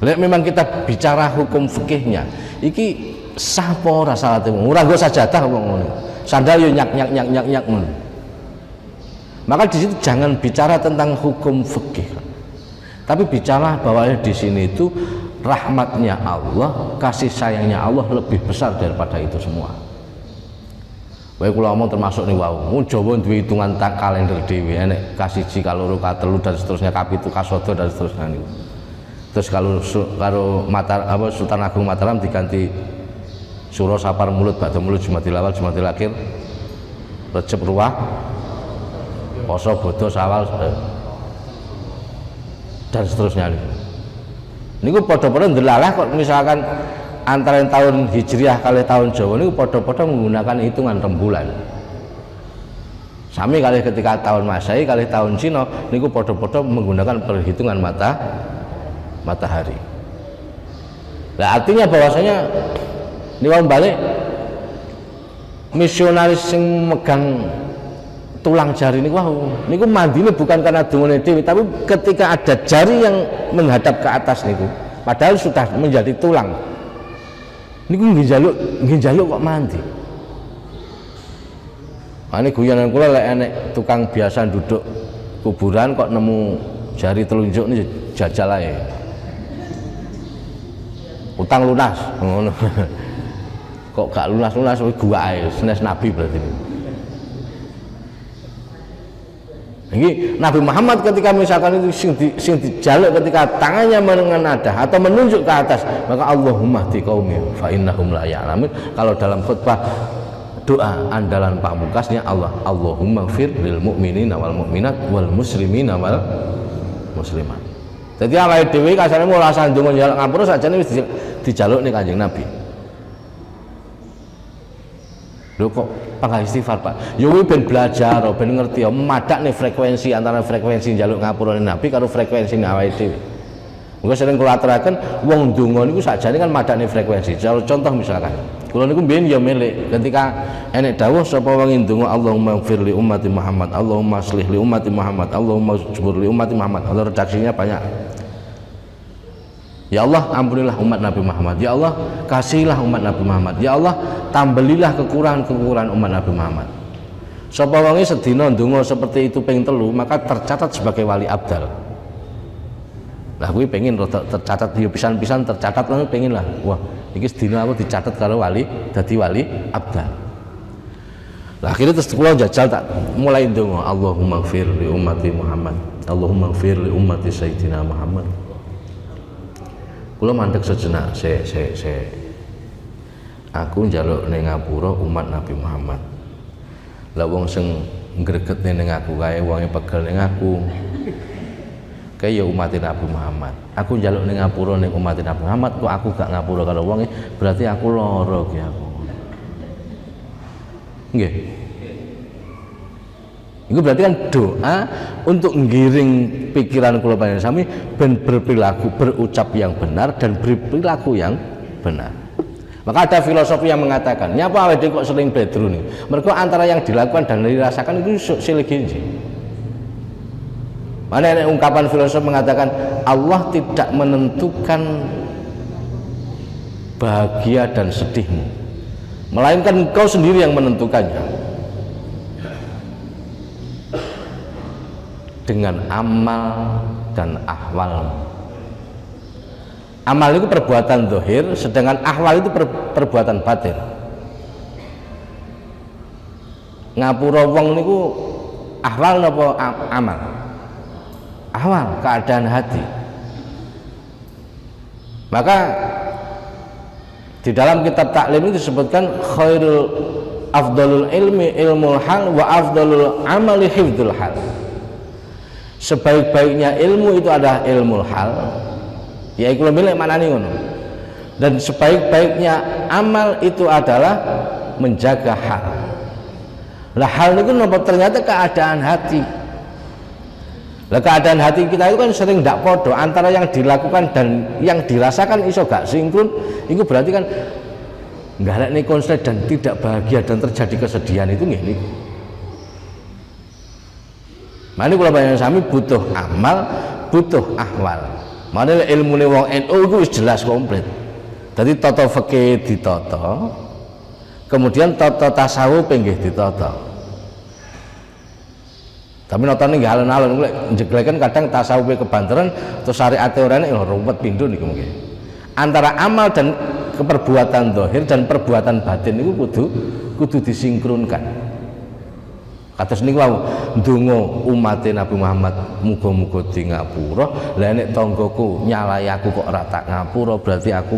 Lek memang kita bicara hukum fikihnya, iki sah apa ora salate wong? Ora nggo sajadah wong ngono. Sandal yo nyak ngono. Maka di situ jangan bicara tentang hukum fikih. Tapi bicara bahwa di sini itu rahmatnya Allah, kasih sayangnya Allah lebih besar daripada itu semua. Wae kula omong termasuk nih wau. Wong Jawa duwe hitungan tak kalender dhewe, enek kasiji, kaloro, katelu dan seterusnya, kapitu, kasodo dan seterusnya niku. Terus kalau karo Sultan Agung Mataram diganti Suro, Sapar, Mulut, Ba'da Mulut, Jumadil Awal, Jumadil Akhir, Recep, Ruwah, Poso, Bodo, Sawal dan seterusnya niku padha-padha ndelalah kok misalkan antara tahun Hijriah kali tahun Jawa niku padha-padha menggunakan hitungan rembulan. Sami kali ketika tahun Masehi kali tahun Cina niku padha-padha menggunakan perhitungan matahari. Nah, artinya bahwasanya niku balik misionaris sing megang tulang jari niku niku mandine bukan karena dungane dhewe, tapi ketika ada jari yang menghadap ke atas niku padahal sudah menjadi tulang niku nggih njaluk kok mandi. Ane guyonan kula lek enek tukang biasa duduk kuburan kok nemu jari telunjuk nih jajal ae. Utang lunas ngono. Kok gak lunas-lunas gua ae, senes Nabi berarti. Ini Nabi Muhammad ketika misalkan itu sing dijaluk ketika tangannya menengadah atau menunjuk ke atas, maka Allahumma hdi qaumi fa innahum la ya'lamun. Kalau dalam khutbah doa andalan pamungkasnya Allahumma fir lil mu'minina wal mu'minat wal muslimina wal muslimat. Jadi awake dhewe kasane mulai sandungan njaluk ngapura sakjane wis dijaluk ning Kanjeng Nabi. Lho kok pangga istighfar Pak? Ya kuwi ben belajar, ben ngerti ya madak nih frekuensi antara frekuensi njaluk ngapurane Nabi karo frekuensi awake dhewe. Mengko sering kula aturaken wong ndonga niku sakjane kan madak nih frekuensi. Contoh misalkan, kula niku mbiyen ya milik ketika enek dawuh sapa wong ndonga Allahumma ighfir li ummati Muhammad, Allahumma aslih li ummati Muhammad, Allahumma jbur li ummati Muhammad. Allah redaksinya banyak. Ya Allah ampunilah umat Nabi Muhammad. Ya Allah kasihilah umat Nabi Muhammad. Ya Allah tambelilah kekurangan umat Nabi Muhammad. Sapa wonge sedina ndonga seperti itu ping 3 maka tercatat sebagai wali abdal. Lah kuwi pengen rada tercatat ya pisan-pisan tercatat lan pengen lah. Wah, iki sedina aku dicatat karo wali dadi wali abdal. Lah akhirnya terus kula jajal tak mulai ndonga Allahumma ighfir li ummati Muhammad. Allahumma ighfir li ummati Sayyidina Muhammad. Kula mandek sejenak, aku njaluk ning ngapura umat Nabi Muhammad. Lah wong sing ngregetne ning aku kae wonge pegel ning aku. Kae ya umat Nabi Muhammad. Aku njaluk ning ngapura ning umat Nabi Muhammad kok aku gak ngapura karo wonge, berarti aku lara ki aku. Nggih. Itu berarti kan doa untuk ngiring pikiran kula panjenengan sami ben berperilaku berucap yang benar dan berperilaku yang benar. Maka ada filosofi yang mengatakan, nyapa awake dhewe kok sering bedru nih. Mergo antara yang dilakukan dan dirasakan itu silih genji. Mana ada ungkapan filosof mengatakan Allah tidak menentukan bahagia dan sedihmu, melainkan engkau sendiri yang menentukannya. Dengan amal dan ahwal. Amal itu perbuatan zahir, sedangkan ahwal itu perbuatan batin. Ngapura wong niku ahwal napa amal? Ahwal, keadaan hati. Maka di dalam kitab taklim itu disebutkan khairul afdalul ilmi ilmul hal wa afdalul amali hifdzul hal. Sebaik-baiknya ilmu itu adalah ilmu hal, ya iku milik manani ngono. Dan sebaik-baiknya amal itu adalah menjaga hal. Lah hal itu napa ternyata keadaan hati. Lah keadaan hati kita itu kan sering ndak podo antara yang dilakukan dan yang dirasakan iso gak sinkron. Itu berarti kan nggalekne konslet dan tidak bahagia dan terjadi kesedihan itu nggih niku. Mane kula panjenengan sami butuh amal, butuh ahwal. Mane ilmune wong NU iku wis jelas komplit. Dadi tata fikih ditata, kemudian tata tasawuf nggih ditata. Tapi notane nggih alon-alon kuwi njegleken kadang tasawufe kebanteran terus syariate orane ruwet pindho niku mungkin. Antara amal dan keperbuatan zahir dan perbuatan batin itu kudu disinkronkan. Kados niku wau ndonga umat Nabi Muhammad muga-muga di ngapura. Lah nek tanggaku nyalai aku kok ora tak ngapura berarti aku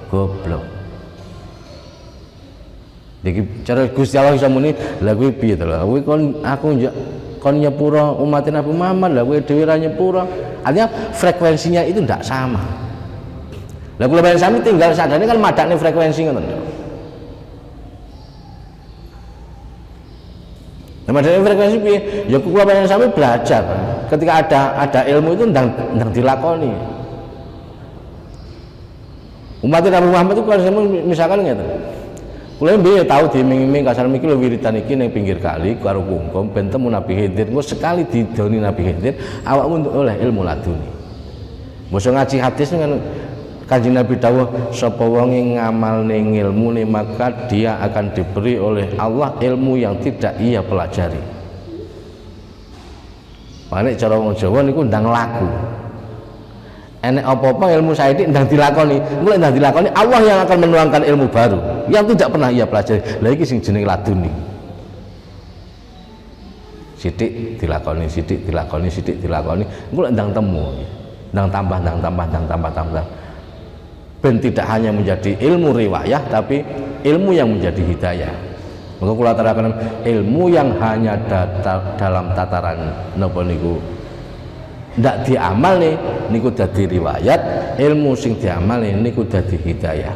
goblok. Iki cara Gusti Allah iso muni, lha kuwi piye to lho? Kuwi kon nyepura umat Nabi Muhammad, lah kowe dhewe ra nyepura. Artinya frekuensinya itu ndak sama. Lah kula bayang sami tinggal sadane kan madakne frekuensi ngoten. Nah, madakne frekuensi piye? Ya kula bayang sami belajar. Ketika ada ilmu itu ndang dilakoni. Umat Nabi Muhammad itu kalau misalkan ngeten. Kula mbiyen tau diiming-iming kasar mikir lho wiridan iki ning pinggir kali karo kungkum ben temu Nabi Khidir. Engko sekali didoni Nabi Khidir awakmu oleh ilmu laduni. Mosok ngaji hadis kan Kanjeng Nabi dawuh sapa wong ngamalne ilmune maka dia akan diberi oleh Allah ilmu yang tidak ia pelajari. Mane cara wong Jawa niku ndang laku. Enek apa-apa ilmu saiki ndang dilakoni. Mulai ndang dilakoni Allah yang akan menuangkan ilmu baru yang tidak pernah ia pelajari. Lah iki sing jenenge laduni. Sithik dilakoni, sithik dilakoni, sithik dilakoni. Engko ndang temu. Ndang tambah. Ben tidak hanya menjadi ilmu riwayah tapi ilmu yang menjadi hidayah. Maka kula aturaken ilmu yang hanya dalam tataran napa niku ndak diamalne niku dadi riwayat, ilmu sing diamalne niku dadi hidayah.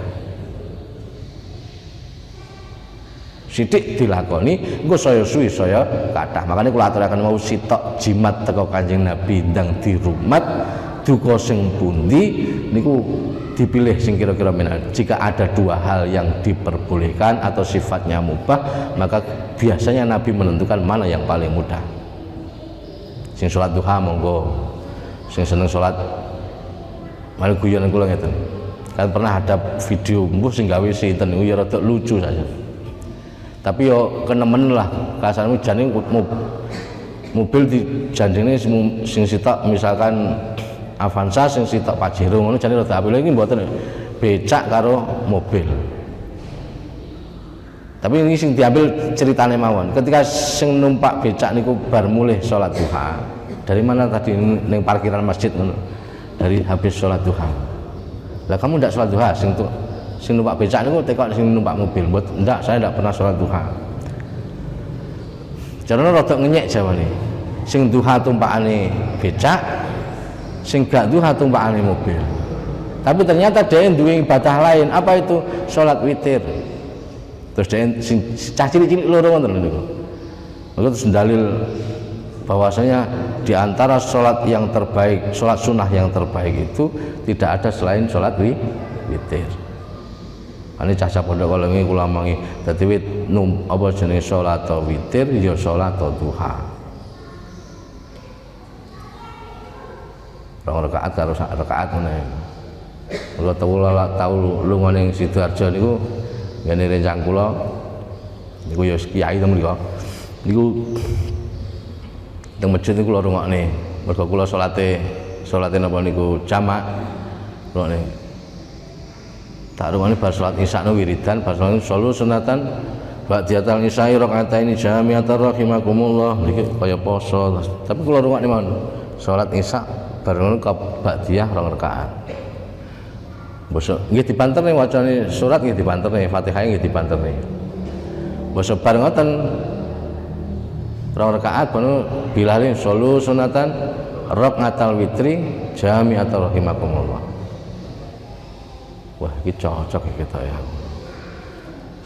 Sithik dilakoni engko saya suwi saya kathah. Makane kula aturaken mau sitok jimat teko Kanjeng Nabi ndang dirumat duka sing pundi niku dipilih sing kira-kira menawa. Jika ada dua hal yang diperbolehkan atau sifatnya mubah, maka biasanya Nabi menentukan mana yang paling mudah. Sing sholat duha monggo, sing seneng sholat malah guyonan kula ngeten. Kan pernah ada video mbuh sing gawe sinten niku ya rada lucu saja. Tapi yo kenemen lah kasarmu jane mobil dijandine sing sitok misalkan Avanza sing sitok Pajero ngono jane rada apik iki mboten becak karo mobil. Tapi ini sing diambil ceritane mawon. Ketika sing numpak becak niku bar mulih salat duha. Dari mana tadi ning parkiran masjid ngono. Dari habis salat duha. Lah kamu ndak salat duha sing numpak becak niku tekok sing numpak mobil. Ndak, saya ndak pernah salat duha. Jarane rada ngenyek jawane. Sing duha tumpakane becak, sing gak duha tumpakane mobil. Tapi ternyata dia duwe ibadah lain. Apa itu? Salat witir. Terus dia sing cah cilik-cilik loro ngoten niku. Maka terus dalil bahwasanya di antara salat yang terbaik, salat sunnah yang terbaik itu tidak ada selain salat witir. Ane cah-cah pondok kala wingi kula mangi dadi apa jenenge salat witir ya salat duha. Rong rakaat karo sak rakaat ngene. Kula tau lunga ning Sidoarjo niku ngene rencang kula niku ya kiai temen niku. Niku teng masjid niku kula rungokne. Mergo kula salate napa niku jamak. Rungokne. Tak rungokne bar salat isya niku wiridan, bar salat solu sunatan ba'diyatal isya'i raka'ataini jami'atan rahimakumullah. Niki kaya poso. Tapi kula rungokne mawon. Salat isya bareng ke ba'diyah 2 rakaat. Bosok nggih dibanterne wacane surat nggih dibanterne, Fatihah nggih dibanterne. Bosok bareng ngoten 2 rakaat bareng bilalin solu sunatan rakaatal witri jami'atul rahimakumullah. Wah, iki cocok iki to ya.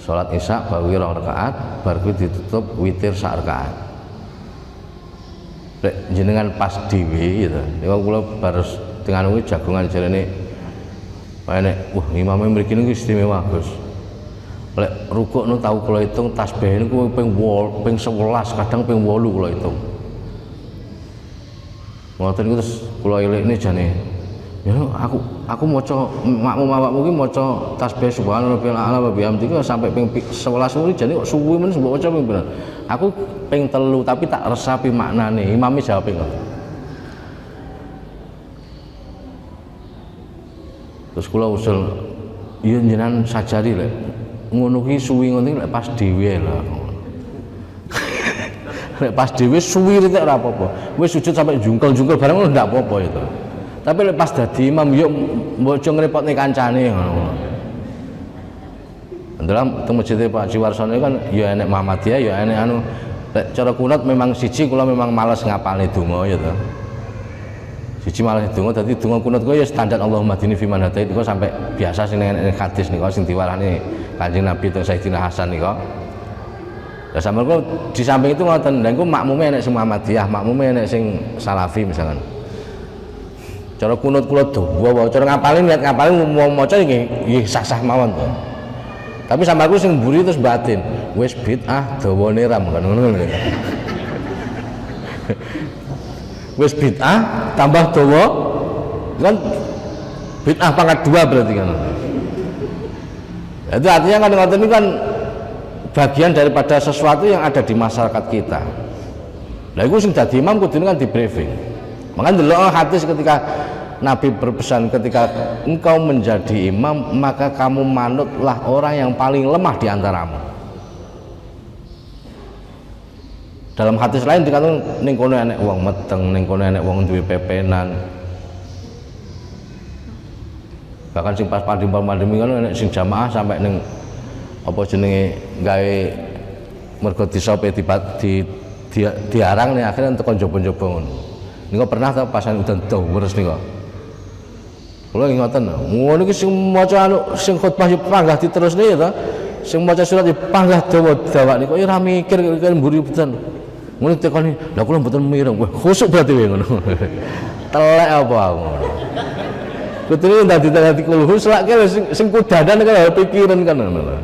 Salat isya baru 2 rakaat, bar kuwi ditutup witir 1 rakaat. Lek jenengan pas dhewe gitu. Nek kula baru dengan kuwi jagongan jarene nek wah imame mriki niku istimewa Gus. Lek rukuk nu tahu kula hitung tasbih niku ping 11 kadang ping 8 kula hitung. Ngoten niku terus kula elikne jane ya aku maca makmum awakmu ki maca tasbih subhanallah wa bihamdihi sampai ping 11 kuwi jane kok suwi men mbok maca ping berapa. Aku ping 3 tapi tak resapi maknane. Imame jawab ngoten. Terus kula usul iya jenengan sajari lek ngono ki suwi ngono lek pas dhewe lho. Lek pas dhewe suwi rek ora apa-apa. Wis sujud sampai jungkel-jungkel bareng ngono ndak apa-apa itu. Tapi lek pas dadi imam yo mbok aja ngrepotne kancane ngono. Dalam teng masjid Pak Jiwarsono kan ya enek Muhammadiyah ya enek anu lek cara kunut memang siji kula memang males ngapalne donga ya to. Siji malah donga dadi donga kunut kok ya standar Allahumma hdini fi man hadait kok sampai biasa sing nek hadis niku sing diwarani Kanjeng Nabi teng Sayyidina Hasan niku. Lah sampeyan kok di samping itu ngoten, lha iku makmume enek sing Muhammadiyah, makmume enek sing Salafi misalkan. Cara kunut kula dawa, cara ngapalin niat ngapalin mau maca nggih sah-sah mawon to. Tapi sampe aku sing mburi terus batin, wis bid'ah dawane ram kan ngono lho. Wis bid'ah tambah dawa kan bid'ah pangkat 2 berarti kan. Itu artinya kan ngoten ini kan bagian daripada sesuatu yang ada di masyarakat kita. Lah iku sing dadi imam kudune kan di briefing. Makanya delok hadis ketika Nabi berpesan ketika engkau menjadi imam maka kamu manutlah orang yang paling lemah di antaramu. Dalam hadis lain dikatakan ning kono enek wong meteng, ning kono enek wong duwe pepenan. Bahkan sing pas pandemi kan enek sing jamaah sampai ning apa jenenge gawe mergo disope diarang nih akhirnya entuk njaba-njaba ngono. Niku pernah ta pasan udan terus niku. Kula ngoten, ngono iki sing maca anu sing khotbah yo panggah diterusne ya ta. Sing maca surat yo panggah dawa-dawa niku ora mikir kan mburi beton. Ngono tekoni, lha kula mboten mireng. Wah, khusuk berarti wae ngono. Telek apa aku. Kutune dadi kulhu selake sing kudadan kan pikiran kan ngono.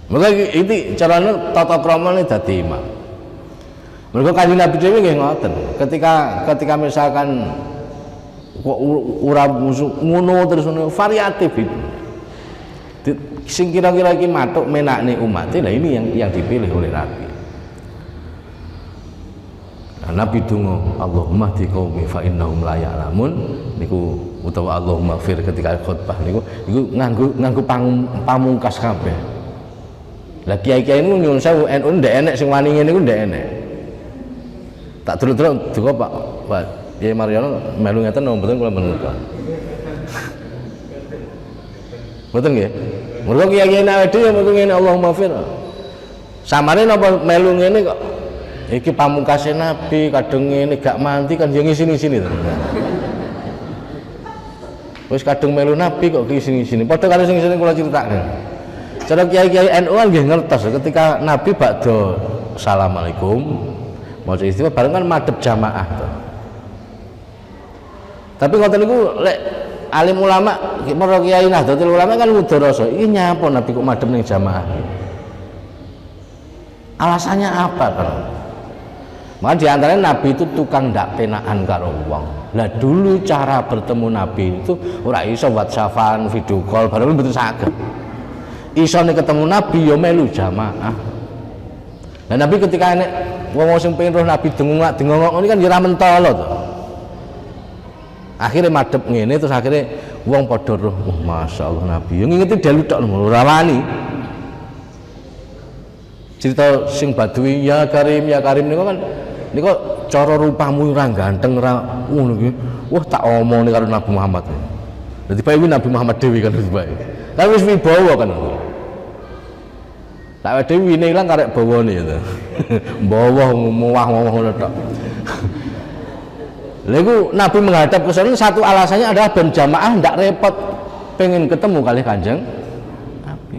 Maka ini caranya tata kramane dadi imam. Mergo Kanjeng Nabi dhewe nggih ngoten. Ketika misalkan kok ora ngono terus ngono variatif itu. Sing kira-kira iki matuk menakne umat lah ini yang dipilih oleh Nabi. Nah, Nabi donga Allahumma hdi qaumi fa innahum la ya'lamun niku utawa Allahumma fir ketika khutbah niku nganggo pamungkas kabeh. Lah kiai-kiai niku nyuwun sewu NU ndek enek sing wani ngene niku ndek enek. Tak delok-delok duka Pak Yai Mariono melu ngeten napa mboten kula menika. Mboten nggih. Mergo kiai-kiai nek dhewe mengko ngene Allahumma fir. Samane napa melu ngene kok iki pamungkase Nabi kadung ngene gak manti kan yo ngisini-sini to. Wis kadung melu Nabi kok ngisini-sini. Padha karo sing kula critakne. Cara kiai-kiai NU kan nggih ngertos ketika Nabi badhe assalamualaikum maca istighfar bareng kan madhep jamaah to. Tapi ngoten niku lek alim ulama para kiai Nahdlatul Ulama kan mudharasa iki nyapa Nabi kok madhep ning jamaah. Alasannya apa kan? Maka diantaranya Nabi itu tukang ndak penaan karo wong. Lah dulu cara bertemu Nabi itu ora iso WhatsApp-an, video call, bareng mboten saged. Isone ketemu Nabi ya melu jamaah. Nah Nabi ketika enek wong sing pengen roh Nabi dengok ini kan ya ora mentolo to. Akhire madhep ngene terus akhire wong padha roh, oh, masyaallah Nabi. Yo ngingeti dalu tok ora wani. Cerita sing Badui ya Karim niku kan niku cara rupamu ora ganteng ora ngono iki. Wah tak omongne karo Nabi Muhammad. Dadi bae Nabi Muhammad dhewe kan bae. Tapi wis wibawa kan. Tak dhewe wine ilang karek bawane ya to. Mbawa muwah-muwah ngono tok. Lha iku Nabi menghadap ke sana satu alasannya adalah ben jamaah ndak repot pengen ketemu kali Kanjeng Nabi.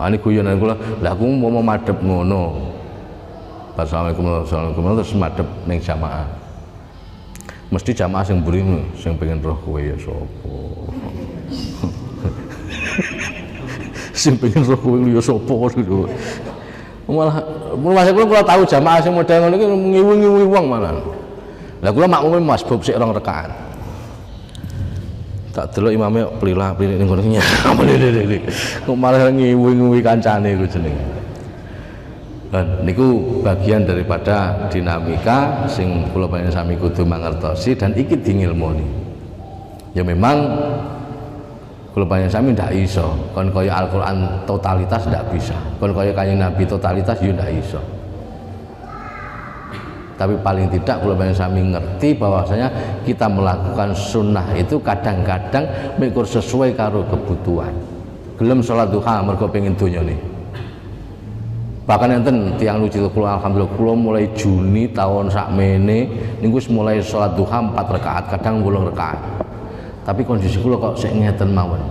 Ini guyonan kula, lah aku mau madhep ngono. Assalamualaikum terus madhep ning jamaah. Mesti jamaah sing mburi sing pengen roh kowe ya sapa. sing pengen roh kowe ya sapa gitu. Malah kula tahu jamaah sing model ngono iki ngiwi-ngiwi wong malah. Lah kula makmume masbub sik rong rakaat. Tak delok imame pelila-pelik ning ngono nyampe. Kok malah ngiwi-ngiwi kancane iku jenenge. Dan niku bagian daripada dinamika sing kula panjenengan sami kudu mangertosi dan iki dingilmoni. Ya memang kula panjenengan sami ndak iso kon kaya Al-Qur'an totalitas ndak bisa. Kon kaya Kanjeng Nabi totalitas yo ndak iso. Tapi paling tidak kula panjenengan sami ngerti bahwasanya kita melakukan sunnah itu kadang-kadang mekur sesuai karo kebutuhan. Gelem salat duha mergo pengin donyane. Bahkan enten tiyang lucu kula alhamdulillah kula mulai Juni tahun sakmene niku wis mulai salat duha 4 rakaat, kadang 8 rakaat. Tapi kondisi kula kok sik ngeten mawon.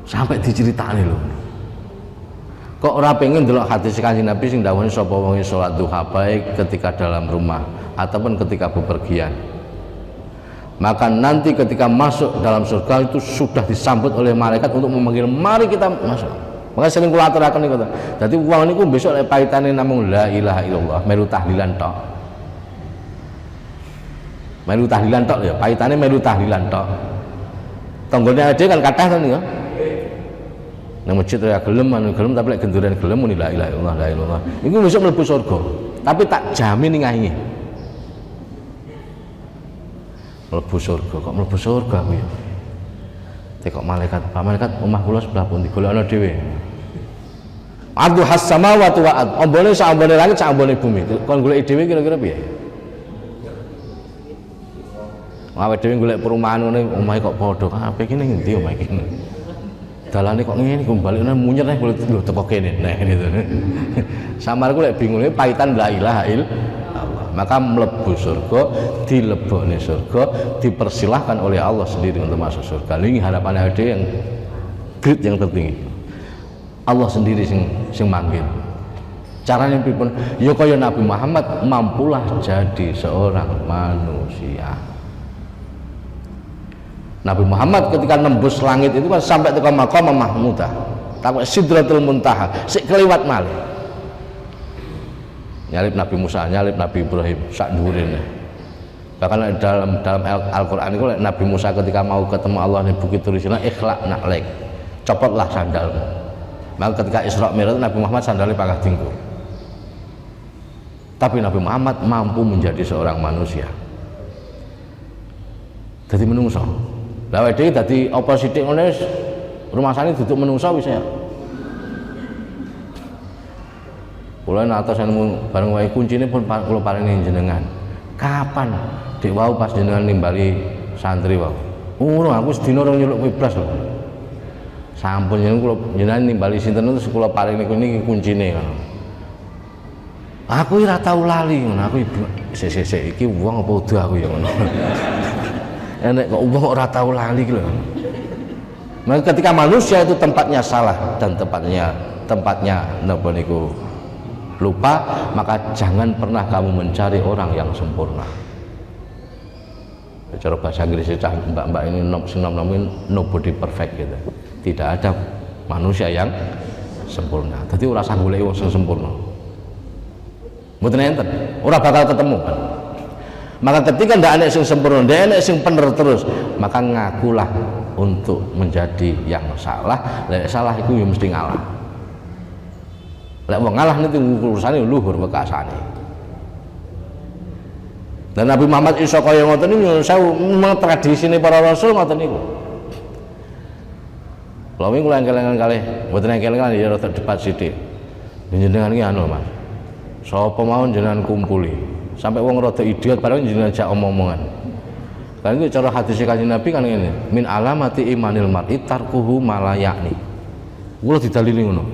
Sampai diceritani lho. Kok ora pengen delok hadis Kanjeng Nabi sing dawuhe sapa wong salat duha baik ketika dalam rumah ataupun ketika bepergian. Maka nanti ketika masuk dalam surga itu sudah disambut oleh malaikat untuk memanggil mari kita masuk. Maka sering kula aturaken niku. Dadi wong niku besok lek paitane namung la ilaha illallah melu tahlilan tok. Melu tahlilan tok ya, paitane melu tahlilan tok. Tanggane ade kan kathah to niku. Nang masjid ya gelem tapi lek genduren gelem muni la ilaha illallah la ilaha. Iku besok mlebu surga. Tapi tak jamin ngahi. Mlebu surga, kok mlebu surga aku ya. Tekok malaikat, Pak malaikat omah kula sebelah pundi golekno dhewe. Adu has-samawati wa ard. Ombone sak ombone langit sak ombone bumi. Kon golek dhewe kira-kira piye? Awake dhewe golek perumahan ngene omahe kok padha kabeh iki ning endi omahe iki. Dalane kok ngene kok balikne munyer nek lho teko kene. Nah gitu. Samarku lek bingung paitan la ilaha illallah. Maka mlebu surga, dilebokne surga, dipersilahkan oleh Allah sendiri untuk masuk surga. Ini harapan ada yang grade yang tertinggi. Allah sendiri sing manggil. Caranya pripun? Ya kaya Nabi Muhammad mampulah jadi seorang manusia. Nabi Muhammad ketika nembus langit itu kan sampai ke maqam Mahmudah. Sampai Sidratul Muntaha, sik kelewat malih. Nyalip Nabi Musa, nyalip Nabi Ibrahim, sak dhuwurene. Bahkan dalam Al-Qur'an itu Nabi Musa ketika mau ketemu Allah di Bukit Turisina, ikhlaq na'lek. Copotlah sandalmu. Maka ketika Isra Mi'raj Nabi Muhammad sandalnya pakai dingkur. Tapi Nabi Muhammad mampu menjadi seorang manusia. Jadi menungso. Lah dhewe dadi apa sithik ngene rumah sani duduk menungso wis ya. Kula atas nemu bareng wae kuncine pun kula paringi jenengan. Kapan dek wau pas jenengan nimbali santri wau. Aku sedina ora nyeluk kowe blas lho. Sampun jenengan nimbali sinten terus kula paringi niki kuncine ngono. Aku ora tau lali ngono. Aku sik iki wong apa udah aku ya ngono. Enek kok wong ora tau lali iki lho. Maka ketika manusia itu tempatnya salah dan tempatnya napa niku lupa, maka jangan pernah kamu mencari orang yang sempurna. Cara bahasa Inggris mbak-mbak ini nomin nobody perfect gitu. Tidak ada manusia yang sempurna. Jadi ora usah golek wong sing sempurna. Mboten enten, ora bakal ketemu kan. Maka ketika ndak ana sing sempurna, ndak ana sing bener terus, maka ngakulah untuk menjadi yang salah. Lek salah iku ya mesti ngalah. Lek wong ngalah niku urusane luhur wekasane. Dan Nabi Muhammad iso kaya ngoten niku sewu tradisine para rasul ngoten niku. Lha wingi kula engkel-engkel kalih, mboten engkel-engkel ya rada debat sithik. Jenengan iki anu Mas. Sapa mawon jenengan kumpuli. Sampai wong rada idiot bareng jenengan jak omong-omongan. Kan itu cara hadis Kanjeng Nabi kan ngene, min alamati imanil mar'i tarkuhu malayani. Kula didalili ngono.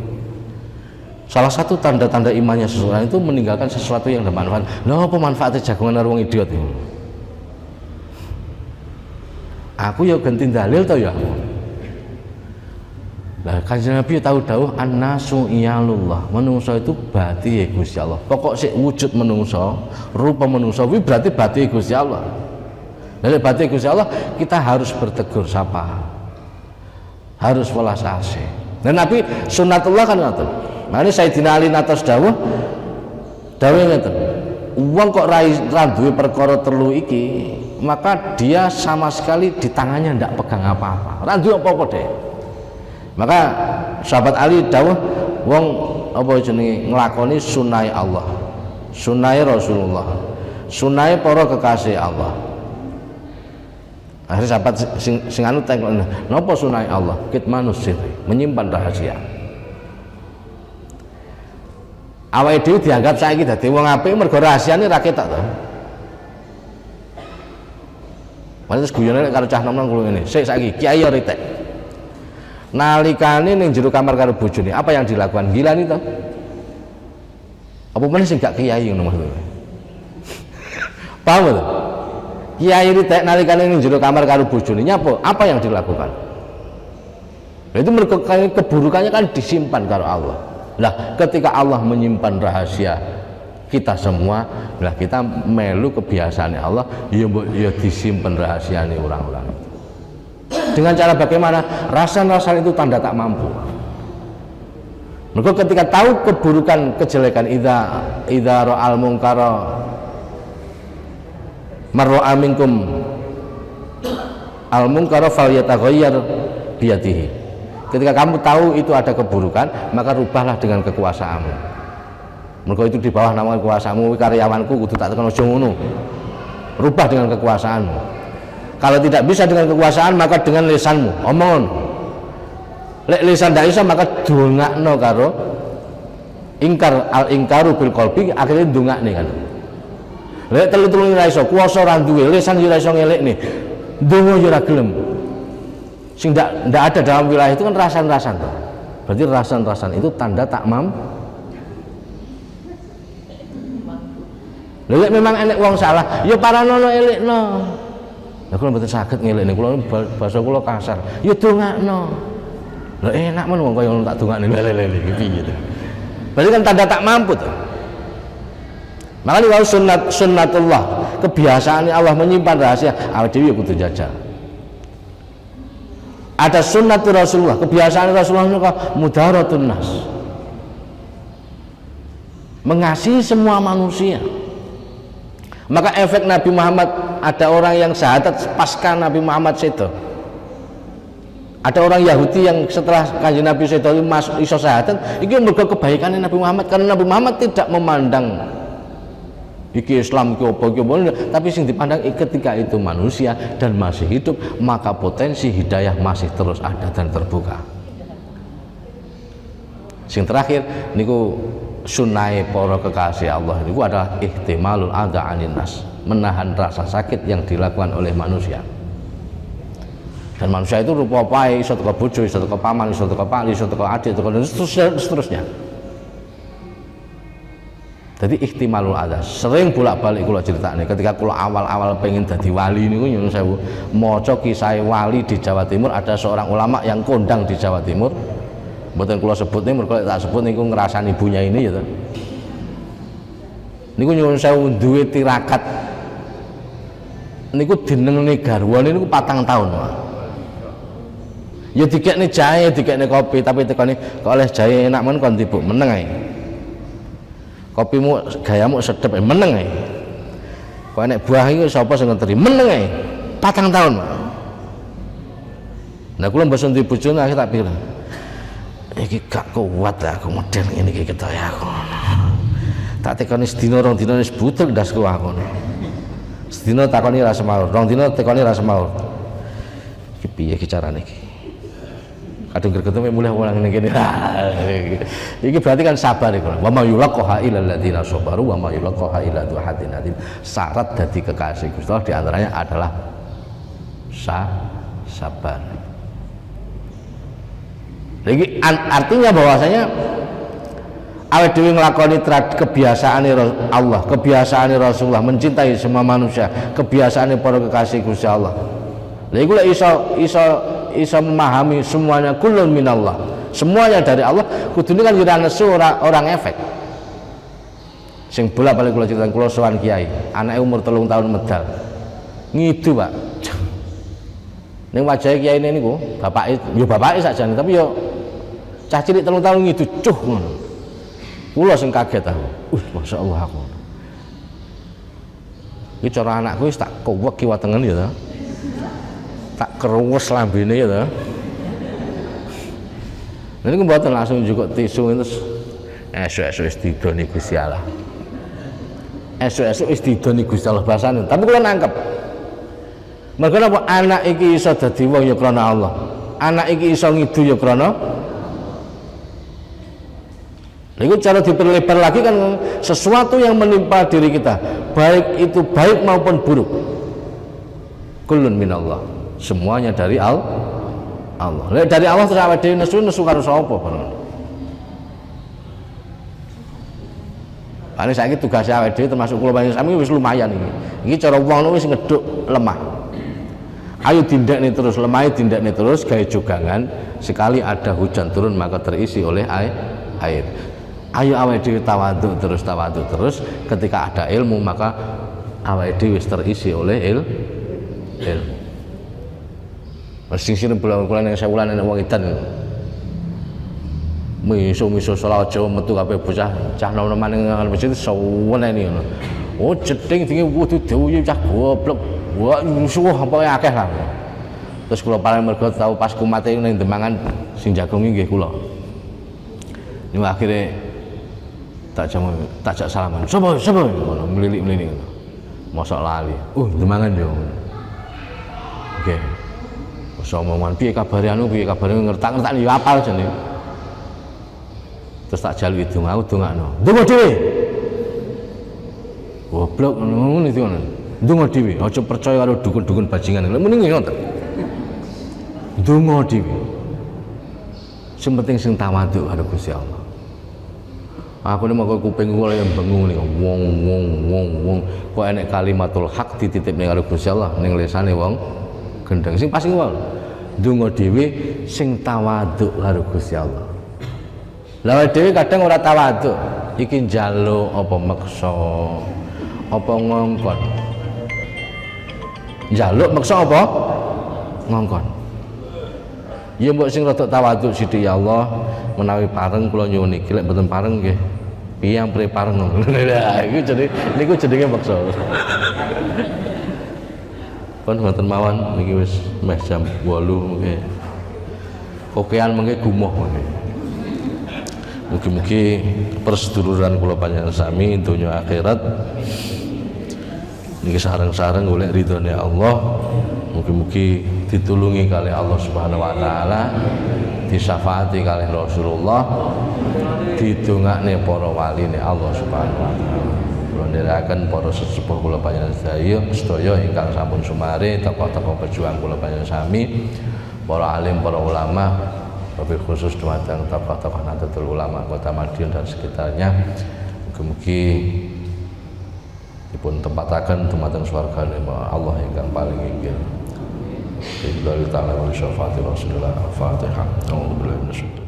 Salah satu tanda-tanda imannya seseorang itu meninggalkan sesuatu yang bermanfaat. Lha apa manfaatnya jagongan karo wong idiot iki? Aku ya ganti dalil to ya. Lah Kanjeng Nabi tahu dawuh annasu iyalullah. Menungso itu bati Gusti Allah. Pokok sik wujud menungso, rupa menungso kuwi berarti bati Gusti Allah. Lah bati Gusti Allah kita harus bertegur sapa. harus welas asih. Dan Nabi sunatullah kan ngoten. Makanya Sayyidina Ali atas dawuh ngeten. Wong kok ra duwe perkara telu iki, maka dia sama sekali di tangannya ndak pegang apa-apa. Ra duwe apa-apa deh. Maka sahabat Ali dawuh wong apa jenenge nglakoni sunai Allah, sunai Rasulullah, sunai para kekasih Allah. Akhirnya sahabat sing anu tengok, napa sunai Allah? Kitmanus sirri, menyimpan rahasia. Awake dhewe dianggap saiki dadi wong apik mergo rahasiane ra ketok to. Terus guyone karo cah nom-nom kulo ngene. Sik saiki kiai ora ritek. Nalikane ning jero kamar karo bojone, apa yang dilakukan? Gilani to? Apa meneh sing gak kiai ngono maksudnya. Paham to? Kiai ritek nalikane ning jero kamar karo bojone, nyapa? Apa yang dilakukan? Itu mergo keburukannya kan disimpan karo Allah. Lah ketika Allah menyimpan rahasia kita semua, lah kita melu kebiasaan Allah, ya disimpan rahasiane orang-orang itu. Dengan cara bagaimana? Rasan-rasan itu tanda tak mampu. Mergo ketika tahu keburukan, kejelekan, idza ra'al munkara mar'a minkum al munkara falyataghayyar biyadihi. Ketika kamu tahu itu ada keburukan, maka rubahlah dengan kekuasaanmu. Mergo itu di bawah nama kekuasaanmu, karyawanku kudu tak tekan aja ngono. Rubah dengan kekuasaanmu. Kalau tidak bisa dengan kekuasaan, maka dengan lisanmu, omong. Lek lisan ndak iso, maka dongakno karo ingkaru bil qalbi, akhirnya dongakne kan. Lek telu-telu ora iso, kuwasa ora duwe, lisan ora iso ngelekne. Ndonga yo ora gelem. Sing ndak ada dalam wilayah itu kan rasan-rasan toh. Berarti rasan-rasan itu tanda tak mampu. Lha memang enek wong salah, ya paranono elekno. Lah kula mboten saged ngelekne, kula basa kula kasar. Ya dongakno. Lah enak men wong kaya ngono tak dongakne lele-lele iki piye to. Berarti kan tanda tak mampu toh. Makanya wau sunnatullah, kebiasaan Allah menyimpan rahasia, awake dhewe kudu jajal. Ada sunnatul Rasulullah, kebiasaan Rasulullah itu mudaratun nas, mengasihi semua manusia. Maka efek Nabi Muhammad, ada orang yang syahadat pasca Nabi Muhammad sedo, ada orang Yahudi yang setelah kanjeng Nabi sedo masuk iso syahadat, itu mergo kebaikan Nabi Muhammad, karena Nabi Muhammad tidak memandang iki Islam ki apa, tapi sing dipandang ketika itu manusia dan masih hidup, maka potensi hidayah masih terus ada dan terbuka. Sing terakhir niku sunai para kekasih Allah niku adalah ihtimalul adza anin nas, menahan rasa sakit yang dilakukan oleh manusia. Dan manusia itu rupa pae, iso teko bojo, iso teko paman, iso teko pak, iso teko adik, dan seterusnya. Jadi ihtimalul adza, sering bolak-balik kula critakne ketika kula awal-awal pengen dadi wali niku nyuwun sewu maca kisah wali di Jawa Timur. Ada seorang ulama yang kondang di Jawa Timur, mboten kula sebut nih, mergo tak sebut niku ngrasani ibunya ini ya to. Niku nyuwun sewu duwe tirakat niku dinengne garwane niku 4 tahun. Ya dikekne jahe, dikekne kopi, tapi tekane kok oleh jahe enak men kon tibuk meneng ae. Kopimu gayamu sedep meneng ae. Kok enek buah iki sapa sing ngenteri meneng ae. 4 tahun. Nah kula mbesen di bojone akhir tak pikir. Iki gak kuat aku model ngene iki ketaya aku. Tak tekoni sedina rong dina wis butek ndasku aku. Sedina takoni ra semaur, rong dina tekoni ra semaur. Iki piye iki carane iki? Kadung gregetem mulai ulang ngene kene. Iki berarti kan sabar iku. Wa ma yulaqaha illa alladziina sabaru wa ma yulaqaha illa dzu haddin adzim. Syarat dadi kekasih Gusti Allah di antaranya adalah sabar. Jadi artinya bahwasanya awake dhewe nglakoni kebiasaane Allah, kebiasaane Rasulullah, mencintai semua manusia, kebiasaane para kekasih Gusti Allah. Lha iku lek iso memahami semuanya kullun minallah, semuanya dari Allah, kudune kan ora nesu, orang efek. Sing bolak-balik kula ceritan, kula sowan kiai, anake umur 3 tahun medal. Ngidu, Pak. Ning wajahe kiai niku, bapake sakjane, tapi yo cah cilik 3 tahun ngidu cuh ngono. Kula sing kaget aku. Masyaallah aku. Iki cara anakku wis tak kowek kiwa tengen ya ta. Tak keruwes lambene ya ta. Lha niku mboten langsung juga tisu terus esuk-esuk wis didoni Gusti Allah. Esuk-esuk wis didoni Gusti Allah basane. Tapi kula nangkep. Mergo napa anak iki iso dadi wong ya krana Allah. Anak iki iso ngidu ya krana. Itu cara diperlebar lagi kan sesuatu yang menimpa diri kita, baik itu baik maupun buruk. Kullun minallah. Semuanya dari Allah. Dari Allah terus awake dhewe nesu karo sapa bareng. Ane saiki tugas awake dhewe termasuk kula panjenengan sami wis lumayan iki. Iki cara wong wis ngeduk lemah. Ayo tindakne terus, lemah tindakne terus gawe jogangan, sekali ada hujan turun maka terisi oleh air. Ayo awake dhewe tawadhu terus, ketika ada ilmu maka awake dhewe wis terisi oleh ilmu. Sing bulan-bulan yang saya ulang wong edan. Miso selawat Jawa metu kabeh bocah cah nom-noman ning masjid saweneni ngono. Oh jeding dinge wudu dewe cah goblok. Wah musuh apa akeh lah. Terus kula paling mergo tau pas kumate ning Demangan sing jagung nggih kula. Niku akhire tak salaman. Sopo ngono mlilik-mlilik ngono. Mosok lali. Demangan yo. Nggih. Omongan piye kabare piye kabare ngertak-ngertak yo apal jane. Terus tak jaluki dongakno. Ndonga dhewe. Goblok ngono iki ngono. Ndonga dhewe, aja percaya karo dukun-dukun bajingan. Lha muni ngoten. Ndonga dhewe. Sing penting sing tawadhu karo Gusti Allah. Aku nek moko kuping kula yang bengu niku wong kok enek kalimatul hak dititipne karo Gusti Allah ning lisane wong gendeng sing pas ngono. Ndonga dhewe sing tawadhu karo Gusti Allah. Lah dhewe kadang ora tawadhu, iki njaluk apa meksa, apa ngongkon. Njaluk meksa apa? Ngongkon. Ya mbok sing rada tawadhu sithik ya Allah, menawi pareng kula nyuwun iki lek mboten pareng nggih piyang pre pareng. Lah iku niku jenenge meksa. Kon ngoten mawon niki wis meh jam 8 nggih. Kokean mengke gumoh mengke. Mugi-mugi perseduluran kula panjenengan sami donya akhirat niki sareng-sareng golek ridhone Allah. Mugi-mugi ditulungi kali Allah Subhanahu wa taala, disyafaati kali Rasulullah, didongakne para waline Allah Subhanahu wa taala. Kula ndherekaken para sesepuh kula panjenengan sedaya ingkang sampun sumare tokoh-tokoh pejuang kula panjenengan sami, para alim, para ulama, wabil khusus dumateng tokoh-tokoh Nahdlatul Ulama Kota Madiun dan sekitarnya. Mugi-mugi dipun tempataken dumateng swargane Allah ingkang paling inggil. Billahi ta'ala wa syafaati Rasulillah. Al-Fatihah. A'udzu billahi minasyaitonir